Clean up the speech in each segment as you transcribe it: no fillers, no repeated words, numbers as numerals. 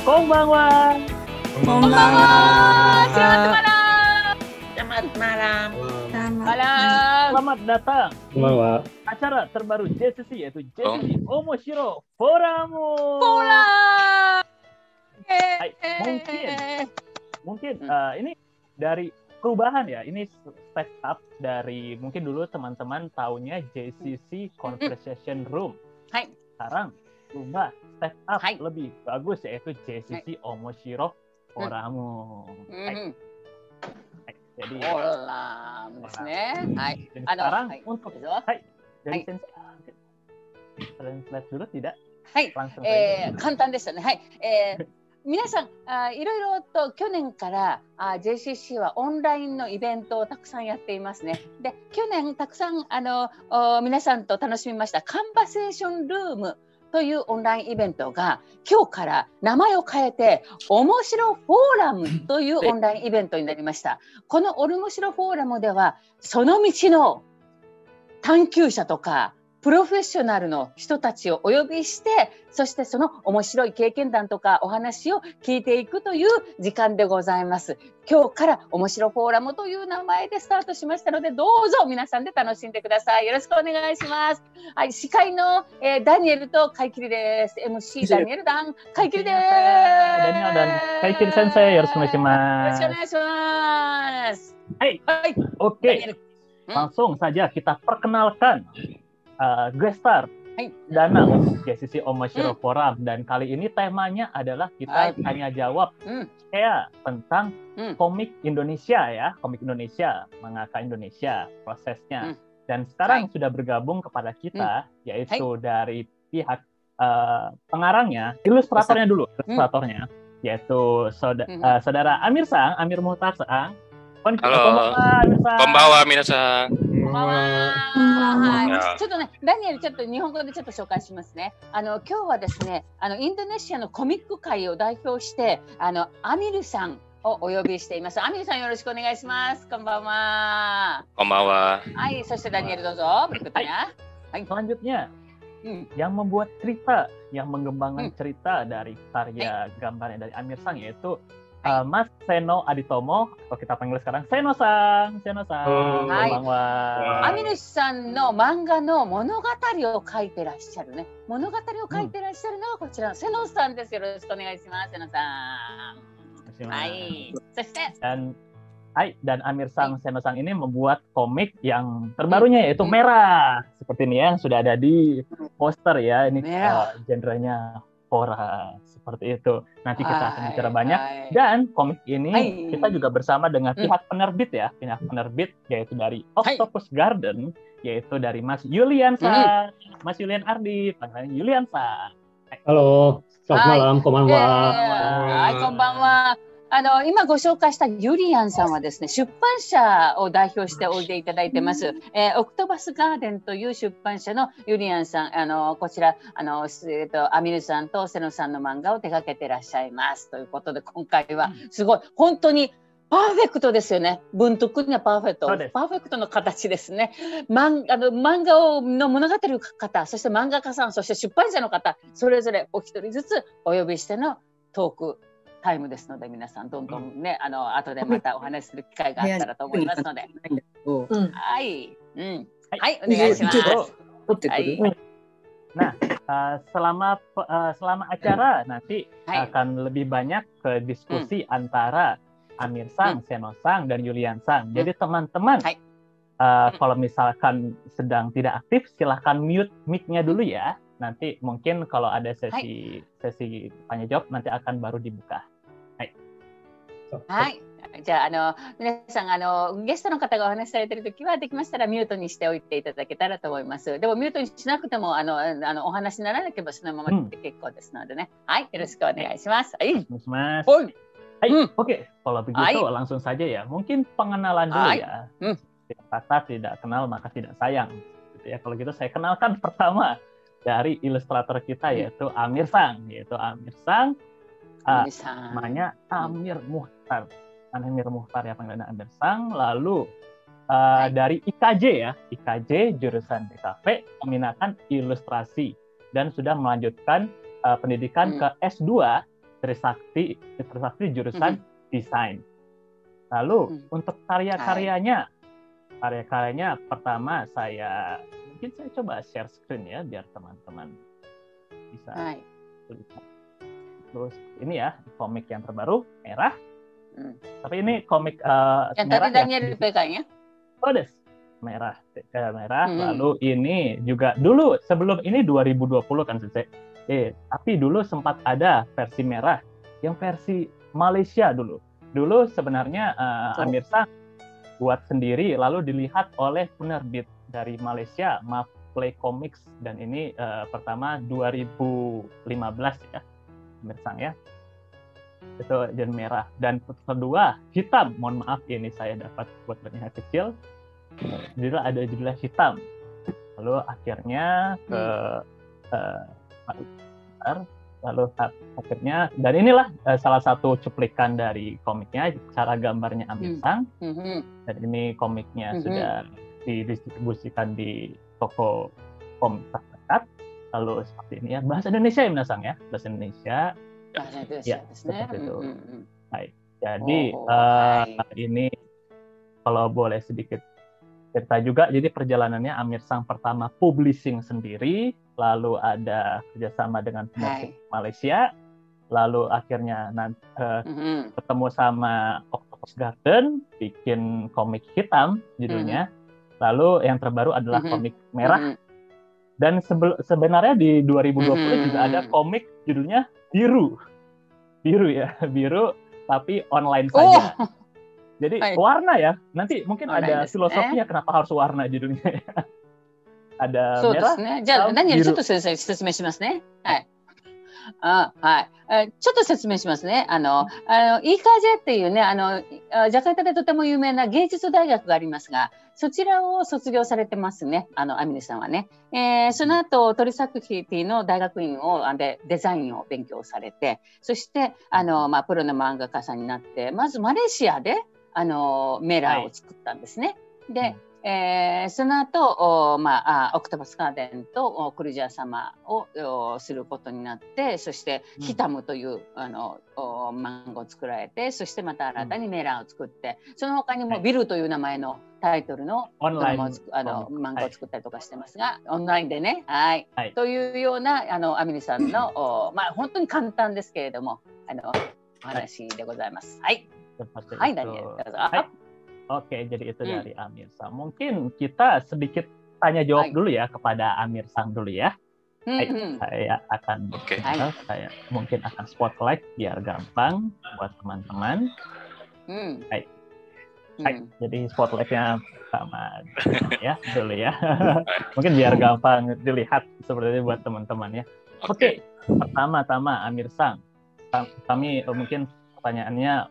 Konbanwa. Konbanwa. Selamat malam. Selamat malam. Selamat datang di Konbanwa. acara terbaru JCC, yaitu JCC Omoshiro Foramu. Hai, mungkin ini dari perubahan ya. Ini step up dari mungkin dulu teman-teman taunya JCC Conversation Room. Hai. Sekarang berubah step up Hai. lebih bagus, yaitu JCC Omoshiro Foramu. Hai. Jadi dan sekarang untuk dari sensei translate dulu tidak? Langsung saja. 簡単ですよね。はい。皆さん、いろいろと去年からJCC はオンラインのイベントをたくさんやっていますね。で、去年たくさん皆さんと楽しみましたカンバセーションルームというオンラインイベントが今日から名前を変えて面白フォーラムというオンラインイベントになりました。この面白フォーラムではその道の探求者とかプロフェッショナルの人たちをお呼びして、そしてその面白い経験談とかお話を聞いていくという時間でございます。今日から面白フォーラムという名前でスタートしましたので、どうぞ皆さんで楽しんでください。よろしくお願いします。はい、司会の、ダニエルとカイキリです。MC ダニエルダン、カイキリです。ダニエルダン、カイキリ先生、よろしくお願いします。よろしくお願いします。はい、oke. Langsung saja kita perkenalkan guest star Dana untuk JCC Omoshiro Forum, dan kali ini temanya adalah kita tanya jawab tentang komik Indonesia ya, komik Indonesia, mangaka Indonesia, prosesnya. Dan sekarang sudah bergabung kepada kita, yaitu dari pihak pengarangnya, ilustratornya dulu, yaitu saudara Amir Sang, Amir Muhtar Sang. Halo, konbanwa minasan. ちょっとね、ダニエル、ちょっと日本語でちょっと紹介しますね。今日はですね、インドネシアのコミック界を代表して、アミルさんをお呼びしています。アミルさん、よろしくお願いします。こんばんは。こんばんは。はい、そしてダニエルどうぞ。berikutnya. Selanjutnya, yang membuat cerita, yang mengembangkan cerita dari karya gambarnya dari Amir Sang, yaitu Mas Seno Aditomo, atau kita panggil sekarang Seno-san. Seno-san, konbanwa. アミルさんの漫画の物語を書いてらっしゃるね。物語を書いてらっしゃるのはこちらのセノさんです。よろしくお願いします、セノさん。はい。そしてdan Amir Sang, Seno Sang ini membuat komik yang terbarunya, yaitu Merah. Seperti ini yang sudah ada di poster ya. Ini genrenya horor. Seperti itu. Nanti kita akan bicara banyak. Dan komik ini kita juga bersama dengan pihak penerbit ya. Pihak penerbit yaitu dari Octopus Garden, yaitu dari Mas Yulian Sang. Mas Yulian Ardi, panggilannya Yulian Sang. Halo, selamat malam, konbanwa. はい、こんばんは。今ご紹介したユリアンさんはですね、出版社を代表しておいでいただいてます。オクトバスガーデンという出版社のユリアンさん、こちらアミルさんとセノさんの漫画を手掛けてらっしゃいますということで、今回はすごい本当にパーフェクトですよね。文徳にはパーフェクトの形ですね。漫画の物語を書く方、そして漫画家さん、そして出版社の方、それぞれお一人ずつお呼びしてのトークタイムですので、皆さんどんどんね、後でまたお話しする機会があったらと思いますので、はい、はい、お願いします。Nah, selama acara nanti akan lebih banyak ke diskusi antara Amir Sang, Seno Sang, dan Yulian Sang. Jadi teman-teman, kalau misalkan sedang tidak aktif, silahkan mute mic-nya dulu ya. Nanti mungkin kalau ada sesi tanya jawab nanti akan baru dibuka. はい。じゃあ、皆さん、ゲストの方がお話しされているときは、できましたらミュートにしておいていただけたらと思います。でも、ミュートにしなくても、お話にならなければ、そのままで結構ですのでね。はい。よろしくお願いします。はい。Oke. Kalau begitu, langsung saja ya. Mungkin pengenalan dulu ya. Kata tidak kenal, maka tidak sayang. Gitu ya. Kalau gitu, saya kenalkan pertama dari ilustrator kita, yaitu Amir Sang. Namanya Amir Muhtar. Amir Muhtar ya, panggilannya Amir Sang. Lalu dari IKJ ya, IKJ jurusan DKV, meminatkan ilustrasi dan sudah melanjutkan pendidikan ke S2 Trisakti jurusan desain. Lalu untuk karya-karyanya pertama mungkin saya coba share screen ya biar teman-teman bisa lihat. Terus ini ya komik yang terbaru merah. Tapi ini komik yang merah tadi Daniel dipegangnya. Merah. Lalu ini juga dulu sebelum ini 2020 kan tapi dulu sempat ada versi merah yang versi Malaysia dulu. Dulu sebenarnya Amir Sang buat sendiri lalu dilihat oleh penerbit dari Malaysia, Play Comics, dan ini pertama 2015 ya Amir Sang ya. Itu dan merah, dan kedua hitam. Mohon maaf ini saya dapat buat benihnya kecil. Jadi ada judulnya hitam. Lalu akhirnya akhirnya dan inilah salah satu cuplikan dari komiknya, cara gambarnya Amir Sang. Dan ini komiknya sudah didistribusikan di toko komik terdekat. Lalu seperti ini ya, bahasa Indonesia ya Minasang ya, bahasa Indonesia. Ya, seperti itu. Baik. Jadi ini kalau boleh sedikit cerita juga, jadi perjalanannya Amir Sang pertama publishing sendiri, lalu ada kerjasama dengan penerbit Malaysia, lalu akhirnya ketemu sama Octopus Garden, bikin komik hitam judulnya, lalu yang terbaru adalah komik merah, dan sebenarnya di 2020 juga ada komik judulnya biru tapi online saja. Jadi warna ya, nanti mungkin ada filosofinya kenapa harus warna judulnya ya. Ada merah, Daniel ちょっと説明しますね。ちょっと説明しますね。イーカージェっていうね、ジャカルタでとても有名な芸術大学がありますが、そちらを卒業されてますね、アミネさんはね。その後、トリサクティの大学院でデザインを勉強されて、そして、プロの漫画家さんになって、まずマレーシアで、メラーを作ったんですね。で、その後、オクトパスガーデンとクルジャー様をすることになって、そしてヒタムという漫画を作られて、そしてまた新たにメラーを作って、その他にもビルという名前のタイトルの漫画を作ったりとかしてますが、オンラインでね、というようなアミネさんの本当に簡単ですけれどもお話でございます。はい、ダニエルどうぞ。Oke, jadi itu dari Amir Sang. Mungkin kita sedikit tanya jawab dulu ya kepada Amir Sang dulu ya. Saya akan saya mungkin akan spotlight biar gampang buat teman-teman. Jadi spotlightnya sama ya dulu ya. Mungkin biar gampang dilihat seperti itu buat teman-teman ya. Oke, pertama-tama Amir Sang. Kami mungkin pertanyaannya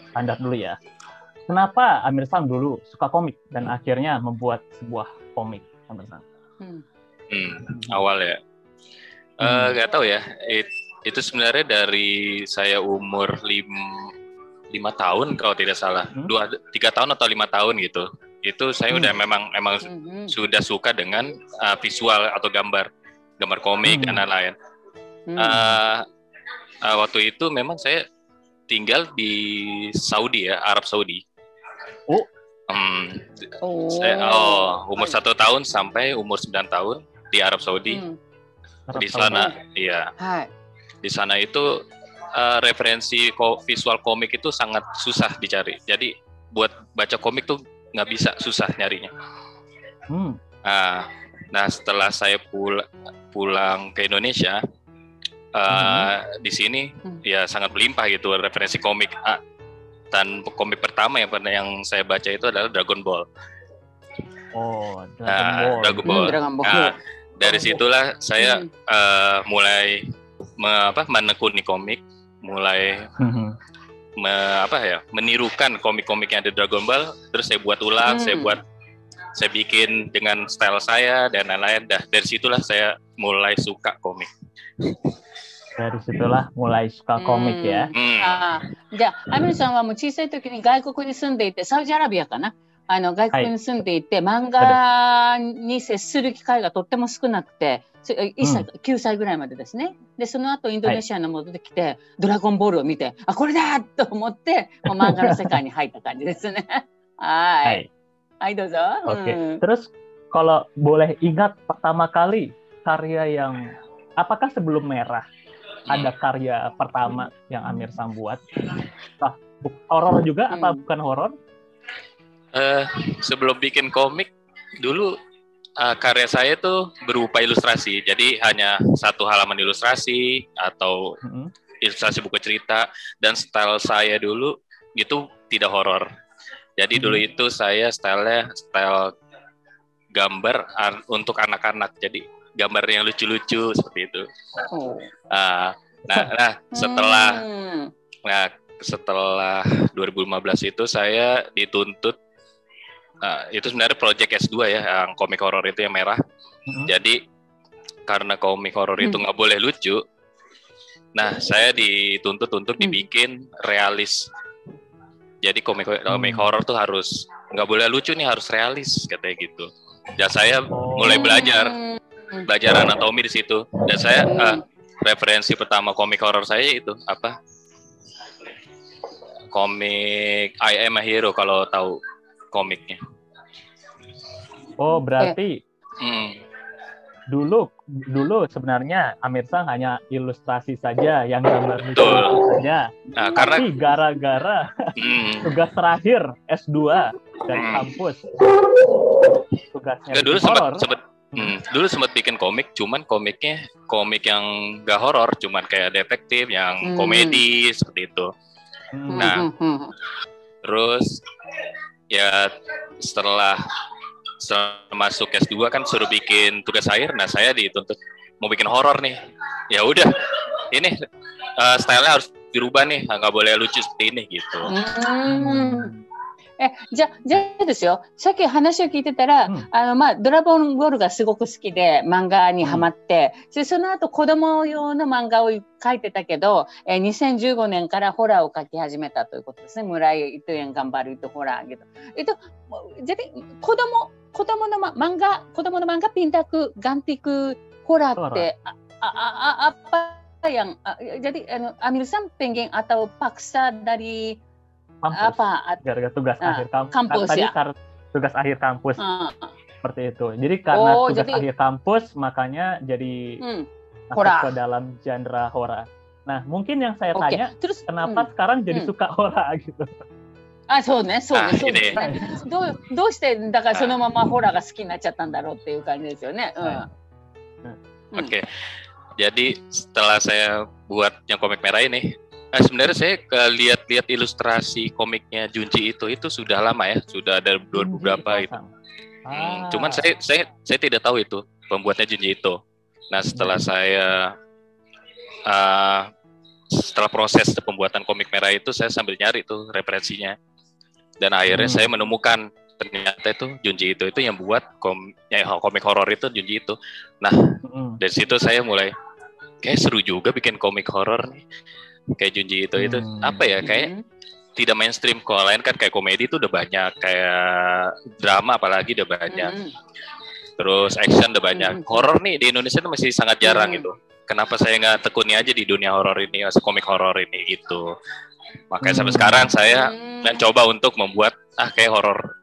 standar dulu ya. Kenapa Amir Sang dulu suka komik dan akhirnya membuat sebuah komik, Amir Sang? Awal ya, nggak tahu ya. Itu sebenarnya dari saya umur 5 tahun kalau tidak salah, 3 tahun atau 5 tahun gitu. Itu saya udah memang sudah suka dengan visual atau gambar komik dan lain-lain. Waktu itu memang saya tinggal di Saudi ya, Arab Saudi. Saya umur 1 tahun sampai umur 9 tahun di Arab Saudi. Di sana, iya. Di sana itu referensi visual komik itu sangat susah dicari. Jadi buat baca komik tuh nggak bisa, susah nyarinya. Nah setelah saya pulang ke Indonesia, di sini ya sangat berlimpah gitu referensi komik. Dan komik pertama yang saya baca itu adalah Dragon Ball. Dragon Ball. Nah, dari situlah saya mulai menekuni komik, mulai menirukan komik-komik yang ada Dragon Ball, terus saya buat ulang, saya bikin dengan style saya dan lain-lain. Dari situlah saya mulai suka komik. Dari situlah mulai suka komik ya. じゃあ、アミルさんはもう小さい時に外国に住んでいて、サウジアラビアかな外国に住んでいて、漫画に接する機会がとっても少なくて、1歳、9歳ぐらいまでですね。で、その後インドネシアに戻ってきて、ドラゴンボールを見て、これだと思って、もう漫画の世界に入った感じですね。はい。はい、どうぞ。Oke. Terus kalau boleh ingat pertama kali karya yang, apakah sebelum Merah ada karya pertama yang Amir Sam buat? Horor juga apa bukan horor? Sebelum bikin komik dulu karya saya tuh berupa ilustrasi, jadi hanya satu halaman ilustrasi atau ilustrasi buku cerita, dan style saya dulu itu tidak horor. Jadi dulu itu saya style gambar untuk anak-anak, jadi gambar yang lucu-lucu seperti itu. Setelah 2015 itu saya dituntut. Itu sebenarnya project S2 ya, yang komik horor itu yang Merah. Jadi karena komik horor itu nggak boleh lucu, nah saya dituntut untuk dibikin realis. Jadi komik horor tuh harus nggak boleh lucu nih, harus realis katanya gitu. Dan saya mulai belajar anatomi di situ. Dan saya referensi pertama komik horor saya itu apa? Komik I Am a Hero, kalau tahu komiknya. Oh, berarti dulu sebenarnya Amir Sam hanya ilustrasi saja, yang gambar lucu saja. Nah, tapi gara-gara tugas terakhir S2 dari kampus, tugasnya dulu sempat bikin komik, cuman komiknya komik yang gak horor, cuman kayak detektif, yang komedi seperti itu. Nah, terus ya setelah masuk S2 kan suruh bikin tugas akhir. Nah, saya dituntut mau bikin horor nih. Ya udah, ini stylenya harus dirubah nih, nggak boleh lucu seperti ini gitu. じゃあですよ、さっき話を聞いてたら、ドラゴンボールがすごく好きで漫画にハマって、その後子供用の漫画を描いてたけど、2015年からホラーを描き始めたということですね。Mulai itu yang gambar itu horor gitu. Jadi子供の漫画pindah ganti ke hororってapa yang jadi Amir Sam pengen atau paksa dari gara-gara tugas akhir kampus tadi ya? Tugas akhir kampus seperti itu. Jadi karena tugas akhir kampus makanya jadi masuk ke dalam genre horor. Nah, mungkin yang saya tanya, terus kenapa sekarang jadi suka horor gitu? そうね。どうしてだからそのままホラーが好きになっちゃったんだろうっていう感じですよね。Oke. Jadi setelah saya buat yang komik Merah ini, sebenarnya saya lihat ilustrasi komiknya Junji itu sudah lama ya, sudah ada beberapa itu. Cuman saya tidak tahu itu pembuatnya Junji itu. Nah, setelah setelah proses pembuatan komik Merah itu, saya sambil nyari tuh referensinya. Dan akhirnya saya menemukan ternyata itu Junji itu yang buat komik horor itu Junji itu. Nah, dari situ saya mulai kayak seru juga bikin komik horor nih. Kayak Junji itu apa ya, kayak tidak mainstream. Kalau lain kan kayak komedi itu udah banyak, kayak drama apalagi udah banyak, terus action udah banyak. Horor nih di Indonesia itu masih sangat jarang gitu. Kenapa saya nggak tekuni aja di dunia horor ini, komik horor ini gitu. Makanya sampai sekarang saya mencoba untuk membuat kayak horor,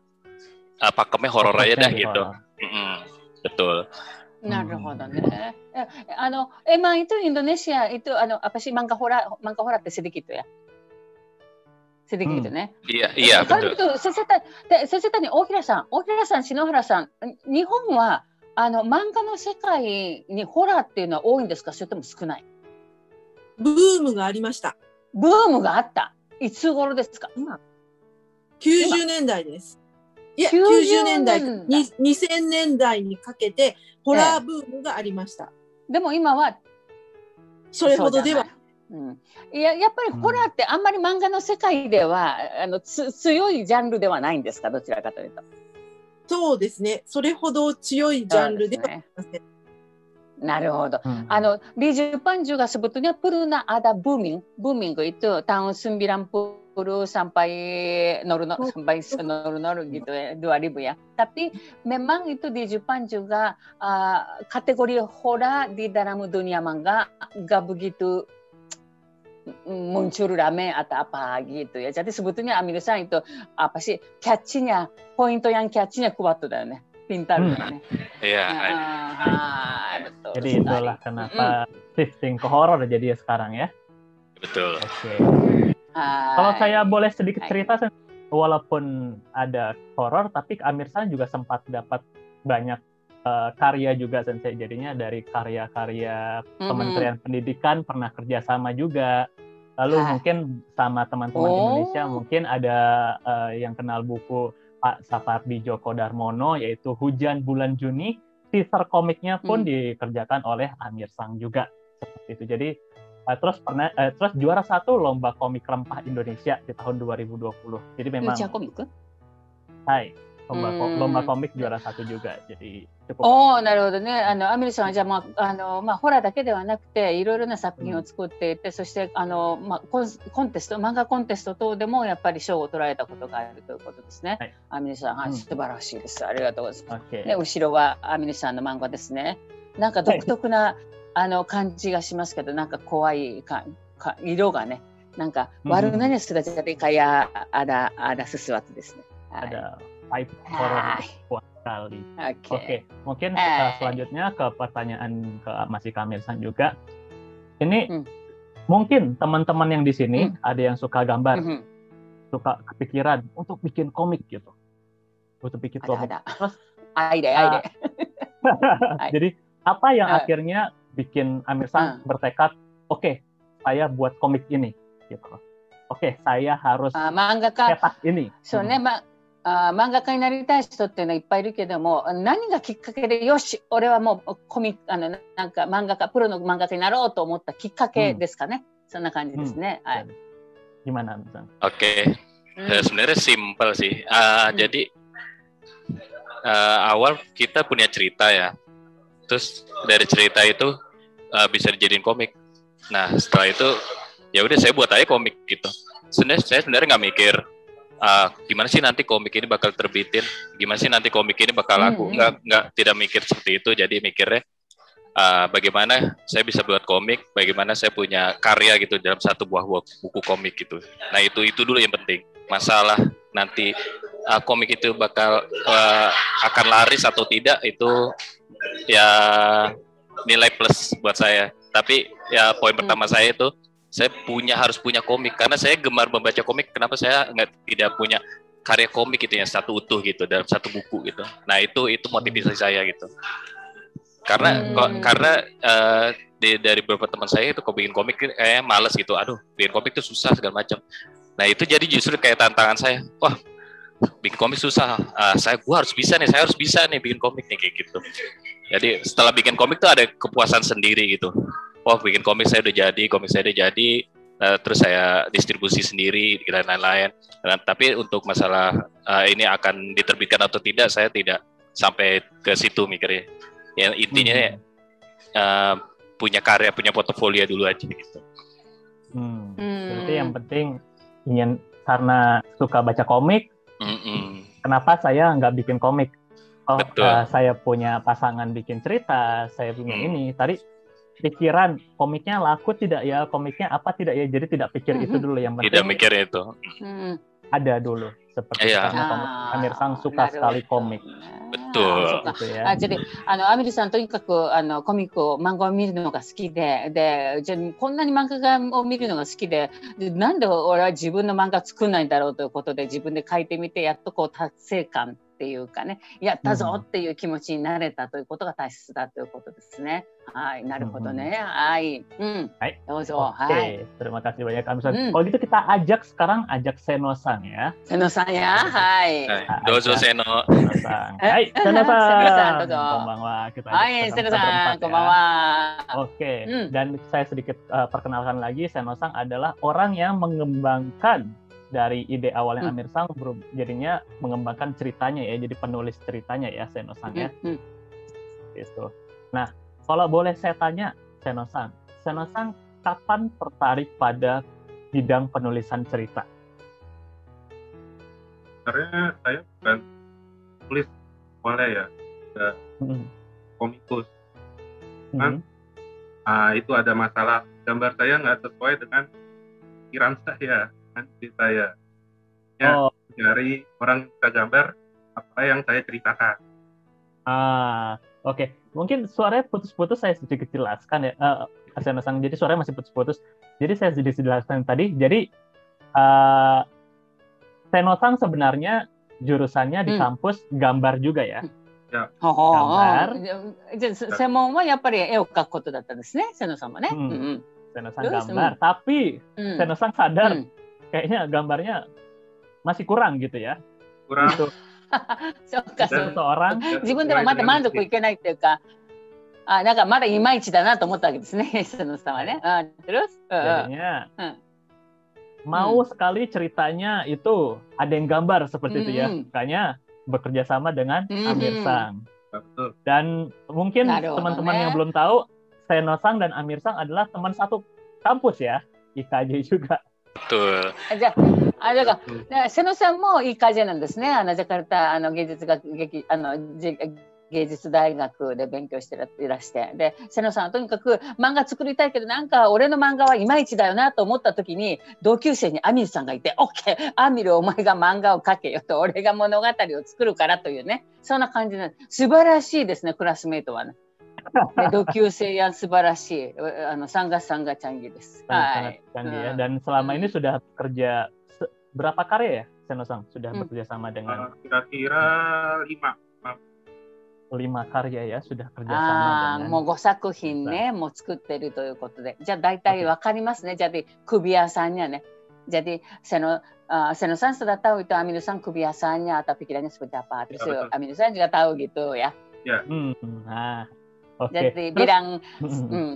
pakemnya horor aja dah gitu. Betul. なるほどね。emang itu Indonesia itu apa sih manga hororってsedikit ya? Sedikitね。iya betul. Kalau itu先生に大平さん、篠原さん、日本は漫画の世界にホラーっていうのは多いんですか、それとも少ない？ブームがありました。ブームがあった。いつ頃ですか？今。90年代です。いや、90年代、2000年代にかけてホラーブームがありました。でも今はそれほどでは。やっぱりホラーってあんまり漫画の世界では強いジャンルではないんですか、どちらかというと。そうですね。それほど強いジャンルではありません。なるほど. Di Jepang juga sebetulnya pernah ada booming itu tahun 90 sampai nol gitu ya, 2000 ya. Tapi memang itu di Jepang juga kategori horor di dalam dunia manga nggak begitu muncul rame atau apa gitu ya. Jadi sebetulnya Amir-san itu apa sih poin yang catchy-nya kuat tuh ya. Pintar ya. Iya. Betul. Jadi itulah kenapa shifting ke horor jadi sekarang ya. Betul. Oke. Kalau saya boleh sedikit cerita, walaupun ada horor, tapi Amir-san juga sempat dapat banyak karya juga, Sensei. Jadinya dari karya-karya Kementerian Pendidikan pernah kerjasama juga. Lalu mungkin sama teman-teman Indonesia mungkin ada yang kenal buku Pak Sapardi Djoko Darmono, yaitu Hujan Bulan Juni. Teaser komiknya pun dikerjakan oleh Amir-san juga seperti itu. Jadi terus juara 1 lomba komik rempah Indonesia di tahun 2020. Jadi memang lomba komik juara 1 juga. Jadi cukup. なるほどね。アミルさんはじゃあホラーだけではなくていろいろな作品を作っていて、そしてコンテスト、漫画コンテスト等でもやっぱり賞を取られたことがあるということですね。アミルさん、素晴らしいです。ありがとうございます。で、後ろはアミルさんの漫画ですね。なんか独特な感じがしますけど、なんか怖い色がね、なんかwarnanya sudah jadi kayak ada sesuatuですね。ada vibe horor kuat sekali. Oke. Mungkin selanjutnya ke pertanyaan ke Mas Amir-san juga. Ini mungkin teman-teman yang di sini ada yang suka gambar, suka kepikiran untuk bikin komik gitu, untuk bikin komik. Terus jadi apa yang akhirnya bikin Amir-san bertekad, oke, saya buat komik ini, gitu. Oke, saya harus cetak ini. 漫画家になりたい人っていうのはいっぱいいるけども、何がきっかけでよし俺はもうなんか漫画家プロの漫画家になろうと思ったきっかけですかね。そんな感じですね。Gimana, Misan? Oke. Sebenarnya simpel sih. Jadi awal kita punya cerita ya. Terus dari cerita itu bisa dijadiin komik. Nah setelah itu ya udah saya buat aja komik gitu. Saya sebenarnya nggak mikir gimana sih nanti komik ini bakal terbitin, gimana sih nanti komik ini bakal laku, tidak mikir seperti itu. Jadi mikirnya bagaimana saya bisa buat komik, bagaimana saya punya karya gitu dalam satu buah buku komik gitu. Nah itu dulu yang penting. Masalah nanti komik itu bakal akan laris atau tidak itu ya nilai plus buat saya. Tapi ya poin pertama saya itu saya harus punya komik karena saya gemar membaca komik. Kenapa saya tidak punya karya komik gitu yang satu utuh gitu dalam satu buku gitu. Nah itu motivasi saya gitu. Karena dari beberapa teman saya itu kalau bikin komik kayak males gitu. Aduh, bikin komik itu susah segala macam. Nah itu jadi justru kayak tantangan saya. Wah, bikin komik susah. Gua harus bisa nih. Saya harus bisa nih bikin komik nih kayak gitu. Jadi setelah bikin komik tuh ada kepuasan sendiri gitu. Oh, bikin komik saya udah jadi, terus saya distribusi sendiri dan lain-lain. Tapi untuk masalah ini akan diterbitkan atau tidak, saya tidak sampai ke situ mikirnya. Ya intinya punya karya, punya portofolio dulu aja gitu. Berarti yang penting karena suka baca komik, kenapa saya nggak bikin komik? Oh, saya punya pasangan bikin cerita, saya punya ini. Tadi pikiran komiknya laku tidak ya, komiknya apa tidak ya, jadi tidak pikir itu dulu, yang penting tidak mikir itu ada dulu seperti karena Amir-san suka sekali komik. Betul. Gitu ya. じゃあアミルさんとにかくコミック漫画を見るのが好きで、じゃあこんなに漫画を見るのが好きで、なんで俺は自分の漫画作んないんだろうということで自分で書いてみて、やっとこう達成感っていうかね、やったぞっていう気持ちになれたということが大切だということですね。はい、なるほどね。はい。どうぞ。Oke, terima kasih banyak Amir-san. Kalau gitu kita ajak Seno-san ya. Seno-san ya. Hai. Dozo Seno. Hai, Seno-san. Konbanwa. Hai, Seno-san. Konbanwa. Oke, dan saya sedikit perkenalkan lagi, Seno-san adalah orang yang mengembangkan dari ide awalnya Amir-san, jadinya mengembangkan ceritanya ya, jadi penulis ceritanya ya Seno-san ya. Gitu. Nah, kalau boleh saya tanya Seno-san kapan tertarik pada bidang penulisan cerita? Sebenarnya saya bukan tulis boleh ya, nggak komikus. Kan itu ada masalah, gambar saya nggak sesuai dengan pikiran saya, nanti saya dari orang yang bisa gambar apa yang saya ceritakan. Oke. Mungkin suaranya putus-putus, saya sedikit jelaskan ya, Seno-san. Jadi suaranya masih putus-putus. Jadi saya sedikit jelaskan tadi. Jadi Seno-san sebenarnya jurusannya di kampus gambar juga ya. Gambar. じゃあ専門はやっぱり絵を描くことだったんですね、瀬野さんはね。Seno-san gambar, tapi Seno-san sadar kayaknya gambarnya masih kurang gitu ya. Kurang.そうか、そうseorang 自分ではまだ満足いけないっていうか、なんかまだいまいちだなと思ったわけですね、瀬野さんはね。terus? Jadinya mau sekali ceritanya itu ada yang gambar seperti itu ya. Makanya bekerja sama dengan Amir-san. Dan mungkin teman-teman yang belum tahu, Seno-san dan Amir-san adalah teman satu kampus ya, IKJ juga. Betul. だから瀬野さんもいい感じなんですね。ジャカルタ芸術大学で勉強していらして、で瀬野さんはとにかく漫画作りたいけど、なんか俺の漫画はいまいちだよなと思った時に、同級生にアミルさんがいて、オッケー、アミルお前が漫画を描けよと、俺が物語を作るからというね、そんな感じで素晴らしいですね、クラスメイトはね。同級生yang素晴らしい, sangat canggihです. Sangat canggih ya. Dan selama ini sudah bekerja berapa karya ya, Seno-san? Sudah bekerja sama dengan kira-kira 5karya ya, sudah kerja sama dengan. もう5作品ね、もう作ってるということで、じゃあ大体わかりますね。jadi kebiasaannya nih. Jadi Seno-san sudah tahu itu Amir-san kebiasaannya atau pikirannya seperti apa. Terus Amir-san juga tahu gitu ya. Ya. Nah. Jadi bilang,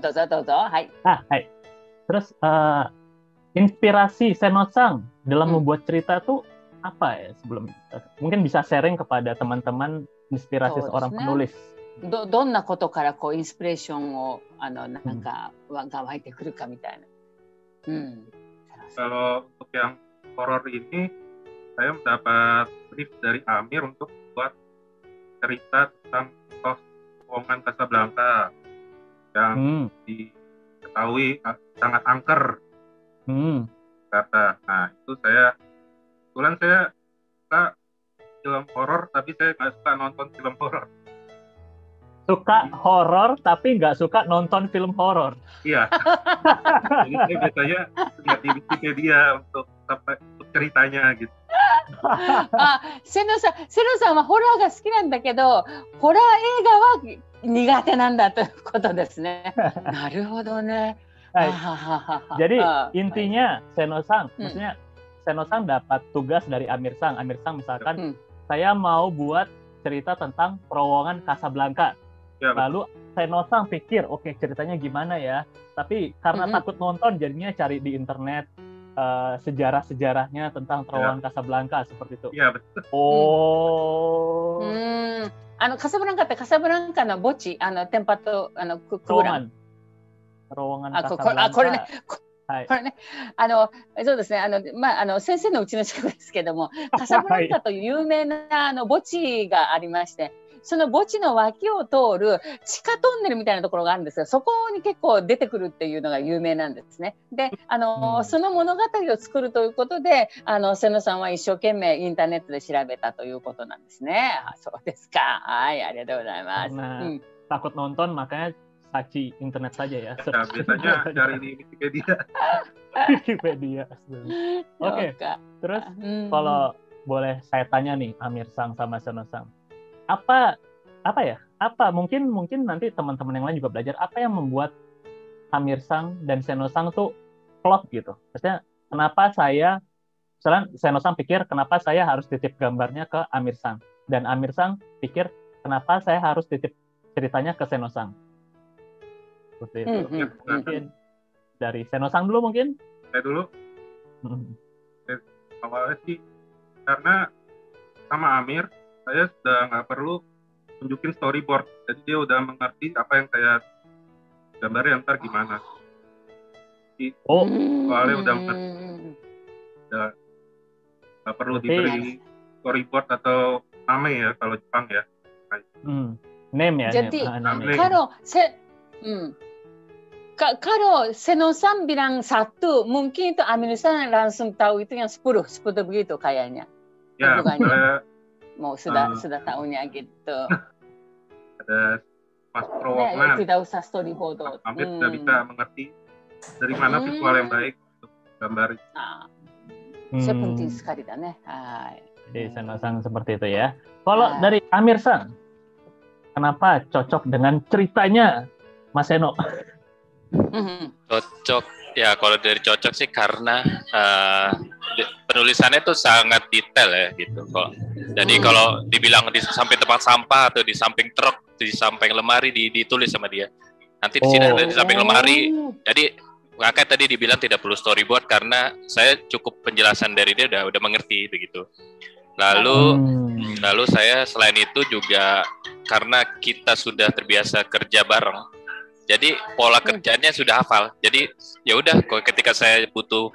dozo, hai. Hai. Terus inspirasi Seno-san dalam membuat cerita tuh apa ya sebelum? Mungkin bisa sharing kepada teman-teman inspirasi seorang penulis. どんなことからこうインスピレーションをなんかが湧いてくるかみたいな。Kalau untuk yang horor ini, saya mendapat brief dari Amir untuk buat cerita tentang terowongan Casablanca yang diketahui sangat angker kata. Nah itu kebetulan saya suka film horor, tapi saya nggak suka nonton film horor. Suka horor tapi nggak suka nonton film horor. Iya. Jadi saya biasanya lihat di Wikipedia untuk ceritanya gitu. 瀬野さんはホラーが好きなんだけど、ホラー映画は苦手なんだということですね。なるほどね。Jadi intinya Seno-san, maksudnya Seno-san dapat tugas dari Amir-san. Amir-san misalkan saya mau buat cerita tentang terowongan Casablanca. Lalu Seno-san pikir, oke, ceritanya gimana ya? Tapi karena takut nonton, jadinya cari di internet sejarah-sejarahnya tentang terowongan Casablanca seperti itu. Iya, betul. Oh. カサブランカってカサブランカの墓地、テンパとクーラン。terowongan Casablanca。これね。そうですね。先生のうちの近くですけども、カサブランカという有名な墓地がありまして。その墓地の脇を通る地下トンネルみたいなところがあるんですが、そこに結構出てくるっていうのが有名なんですね。で、その物語を作るということで、瀬野さんは一生懸命インターネットで調べたということなんですね。そうですか。はい、ありがとうございます。takut nonton makanya saci internet saja ya. Biasanya cari di Wikipedia. Wikipedia. Oke. Terus kalau boleh saya tanya nih, Amir-san sama Seno-san. Apa mungkin nanti teman-teman yang lain juga belajar apa yang membuat Amir-san dan Seno-san tuh klop gitu. Maksudnya kenapa misalnya Seno-san pikir kenapa saya harus titip gambarnya ke Amir-san, dan Amir-san pikir kenapa saya harus titip ceritanya ke Seno-san. Seperti itu. Mungkin dari Seno-san dulu mungkin. Saya dulu. Awalnya sih karena sama Amir saya sudah nggak perlu tunjukin storyboard, jadi dia udah mengerti apa yang saya gambarnya ntar gimana. Soalnya udah mengerti, nggak perlu diberi storyboard atau name ya kalau Jepang ya. Name ya. Jadi kalau kalau Seno-san bilang 1, mungkin itu Amir-san langsung tahu itu yang 10 begitu kayaknya. Ya, mau sudah tahunya gitu. Ada Mas Terowongan. Tidak usah storyboard. Amir sudah bisa mengerti dari mana visual yang baik untuk gambar. Penting sekali dah ne. Jadi Seno-san seperti itu ya. Kalau dari Amir-san, kenapa cocok dengan ceritanya Mas Seno? Cocok ya, kalau dari cocok sih karena penulisannya tuh sangat detail ya gitu kok. Jadi kalau dibilang di samping tempat sampah atau di samping truk, di samping lemari ditulis sama dia. Nanti di sini ada di samping lemari. Jadi kakak tadi dibilang tidak perlu storyboard karena saya cukup penjelasan dari dia udah mengerti begitu. Lalu saya selain itu juga karena kita sudah terbiasa kerja bareng. Jadi pola kerjanya sudah hafal. Jadi ya udah, ketika saya butuh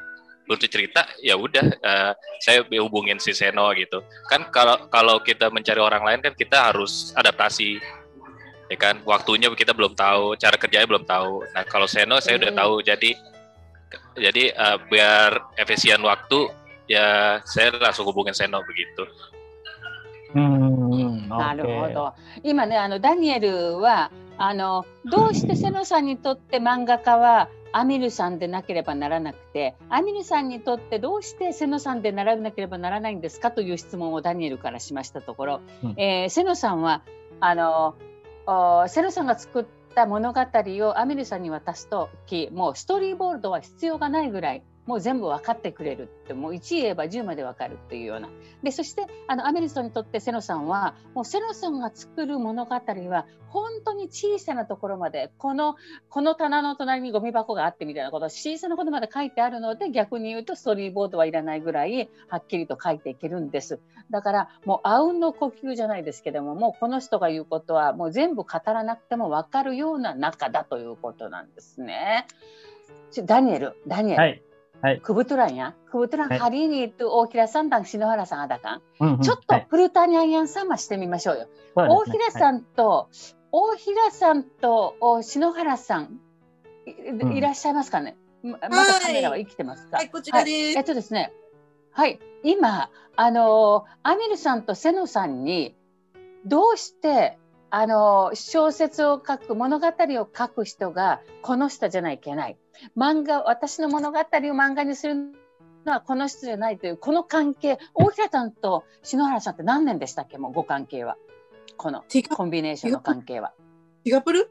cerita, ya udah saya hubungin si Seno gitu. Kan kalau kita mencari orang lain kan kita harus adaptasi, ya kan. Waktunya kita belum tahu, cara kerjanya belum tahu. Nah kalau Seno saya udah tahu. Jadi biar efisien waktu, ya saya langsung hubungin Seno begitu. なるほど。今ね、ダニエルはどうしてセノさんにとって漫画家はアミルさんでなければならなくて、アミルさんにとってどうしてセノさんでならなければならないんですかという質問をダニエルからしましたところ、セノさんはセノさんが作った物語をアミルさんに渡すとき、もうストーリーボードは必要がないぐらい。もう全部分かってくれるって、もう1言えば10まで分かるっていうような。でそしてアメリさんにとってセノさんはもうセノさんが作る物語は本当に小さなところまで、この棚の隣にゴミ箱があってみたいなこと、小さなことまで書いてあるので、逆に言うとストーリーボードはいらないぐらいはっきりと書いていけるんです。だからもうあうんの呼吸じゃないですけども、もうこの人が言うことはもう全部語らなくても分かるような中だということなんですね。ダニエル、Kebetulan ya, hari ini itu Ohira-san dan Shinohara-san ada kan? ちょっとプルタニアン様してみましょうよ。大平さんと篠原さんいらっしゃいますかね。まだカメラは生きてますか。はい、こちらです。ですね。はい、今アミルさんとセノさんにどうして小説を書く、物語を書く人がこの人じゃないといけない。私の物語を漫画にするのはこの人じゃないという、この関係、大平さんと篠原さんって何年でしたっけ、もうご関係は。このコンビネーションの関係は。30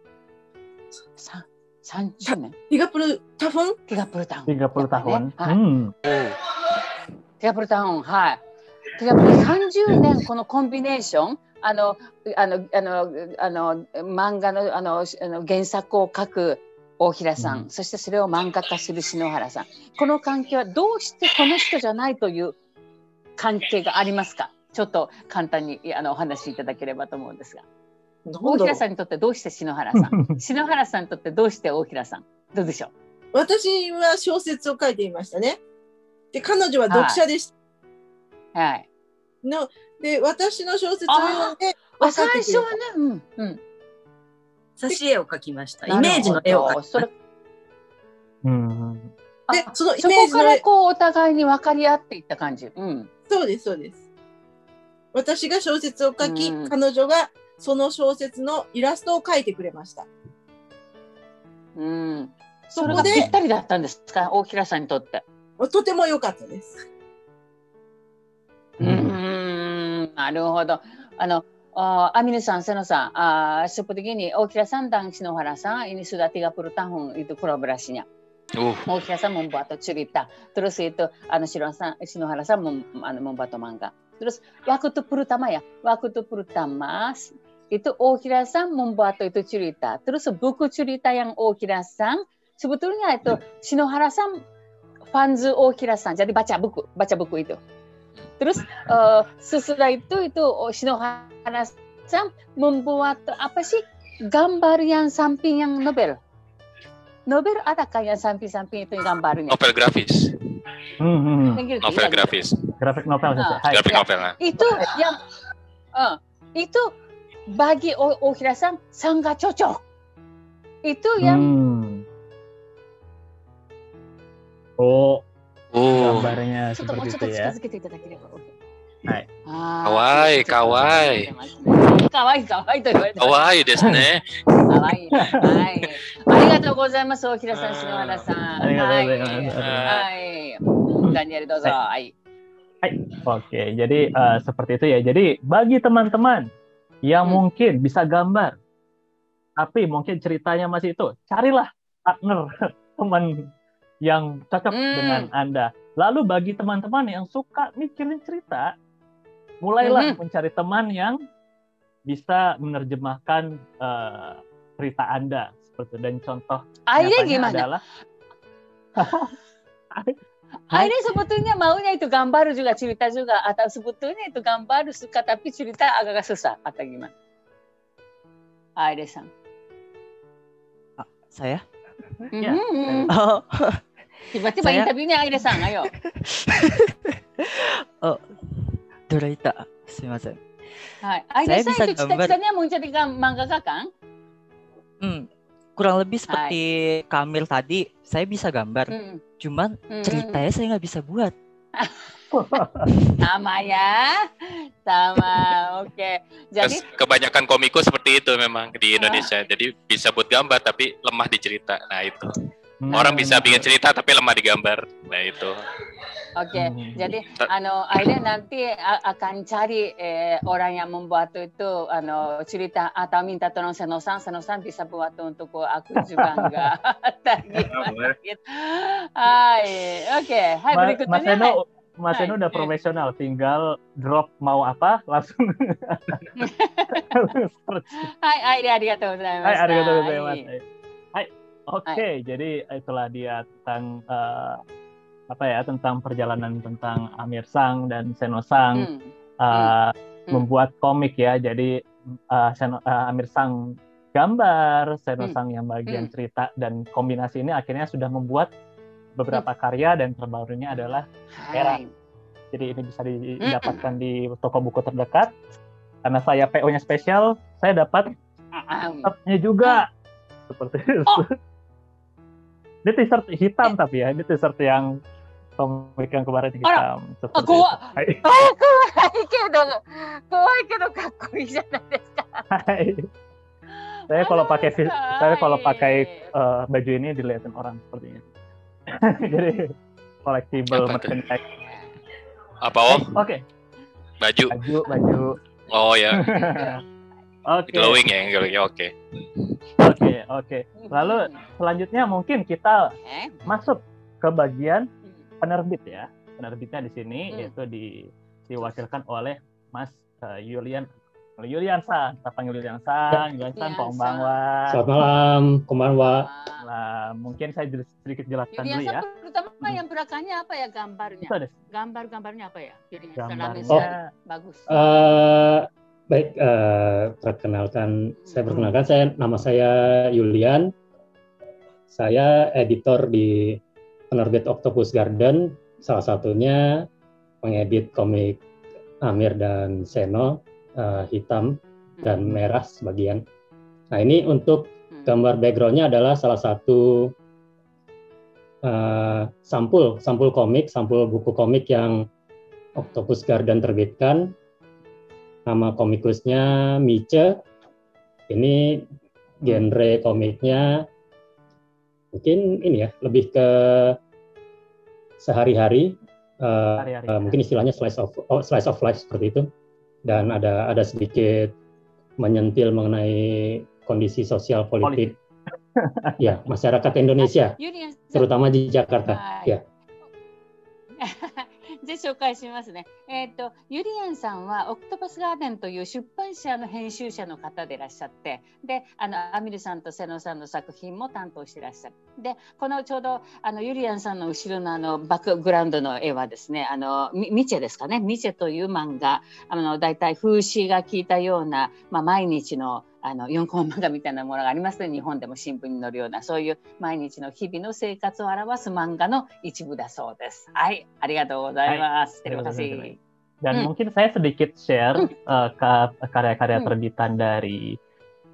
年。30 tahun? 30 tahun. 30 tahun、はい。30年このコンビネーション、漫画の原作を書く大平さん、そしてそれを漫画化する篠原さん、この関係はどうしてこの人じゃないという関係がありますか。ちょっと簡単にお話しいただければと思うんですが、大平さんにとってどうして篠原さん篠原さんにとってどうして大平さん、どうでしょう。私は小説を書いていましたね。で彼女は読者でした。はい。で私の小説を読んで最初はね、挿絵を描きました。イメージの絵を描きました。でそのイメージの絵、そこからこうお互いに分かり合っていった感じ。そうですそうです。私が小説を書き、彼女がその小説のイラストを描いてくれました。それがぴったりだったんですか、大平さんにとって。とても良かったです。なるほど。Amir-san, Seno-san, sebegini, Ohira-san dan Shinohara-san ini sudah 30 tahun itu kolaborasinya. Ohira-san membuat cerita, terus itu Shinohara-san membuat manga. Terus waktu pertama itu Ohira-san membuat itu cerita. Terus buku cerita yang Ohira-san sebetulnya itu Shinohara-san fans Ohira-san, jadi baca buku itu. Terus sesudah itu Shinohara-san membuat apa sih, gambar yang samping yang novel. Novel adakah yang samping-samping itu gambarnya? Novel grafis. Novel grafis. Grafik novel saja. Grafik novel. Itu yang itu bagi Ohira-san sangat cocok. Itu yang gambarnya seperti itu ya. Kawaii, kawaii. Kawaii と言われた。Kawaii ですね。Kawaii。はい。ありがとうございます、Ohiraさん、篠原さん。ありがとうございます。はい。ダニエルどうぞ。はい。Oke, jadi seperti itu ya. Jadi bagi teman-teman yang mungkin bisa gambar, tapi mungkin ceritanya masih itu, carilah partner teman yang cocok dengan Anda. Lalu bagi teman-teman yang suka mikirin cerita, mulailah mencari teman yang bisa menerjemahkan cerita Anda seperti dan contoh nyatanya adalah Aire sebetulnya maunya itu gambar juga cerita juga atau sebetulnya itu gambar suka tapi cerita agak susah atau gimana? Aire-san. Saya? Ya. Tiba-tiba interviewnya Aire-san, ayo. Doraita, sumimasen. Aire-san itu cita-citanya mau jadi mangaka kan? Kurang lebih seperti Kamil tadi, saya bisa gambar, cuman ceritanya saya nggak bisa buat. Sama ya, sama, oke. Jadi kebanyakan komikus seperti itu memang di Indonesia. Jadi bisa buat gambar tapi lemah di cerita. Nah itu. Orang bisa bikin cerita tapi lemah di gambar. Nah itu. Oke, jadi Aire nanti akan cari orang yang membuat itu cerita atau minta tolong Seno-san bisa buat untuk aku juga enggak. Oke, hai berikutnya. Mas Seno udah profesional, tinggal drop mau apa langsung. Hai Aire, arigatou gozaimasu. Hai, arigatou gozaimasu. Hai. Oke, jadi itulah dia tentang tentang perjalanan tentang Amir Sang dan Seno Sang membuat komik ya. Jadi Amir Sang gambar, Seno Sang yang bagian cerita, dan kombinasi ini akhirnya sudah membuat beberapa karya dan terbarunya adalah Era. Jadi ini bisa didapatkan di toko buku terdekat. Karena saya PO-nya spesial, saya dapat t-shirtnya juga. Seperti itu. Ini t-shirt hitam tapi ya, ini t-shirt yang komik yang kemarin hitam. Saya kalau pakai baju ini dilihatin orang sepertinya. Jadi collectible merchandise. Apa Oke. Baju. Oh ya. Oke. Glowing ya, oke. Oke. Lalu selanjutnya mungkin kita masuk ke bagian penerbit ya. Penerbitnya di sini yaitu diwakilkan oleh Mas Yulian-san. Kita panggil Yulian-san, konbanwa. Selamat malam, konbanwa. Nah, mungkin saya sedikit jelaskan dulu ya. Terutama yang belakangnya apa ya gambarnya? Gambarnya apa ya? Gambarnya bagus. Baik, nama saya Yulian. Saya editor di penerbit Octopus Garden, salah satunya mengedit komik Amir dan Seno, hitam dan merah sebagian. Nah ini untuk gambar backgroundnya adalah salah satu sampul buku komik yang Octopus Garden terbitkan. Nama komikusnya Miche. Ini genre komiknya mungkin ini ya, lebih ke sehari-hari, mungkin istilahnya slice of life seperti itu. Dan ada sedikit menyentil mengenai kondisi sosial politik ya masyarakat Indonesia, terutama di Jakarta. Ya. で紹介しますね。ユリアンさんはオクトパスガーデンという出版社の編集者の方でいらっしゃって、でアミルさんとセノさんの作品も担当していらっしゃる。でこのちょうどユリアンさんの後ろのバックグラウンドの絵はですね、ミチェですかね。ミチェという漫画、だいたい風刺が効いたような、毎日の4コマ漫画みたいなものがありますね。日本でも新聞に載るような、そういう毎日の日々の生活を表す漫画の一部だそうです。はい、ありがとうございます。Terima kasih. Dan mungkin saya sedikit share karya-karya terbitan dari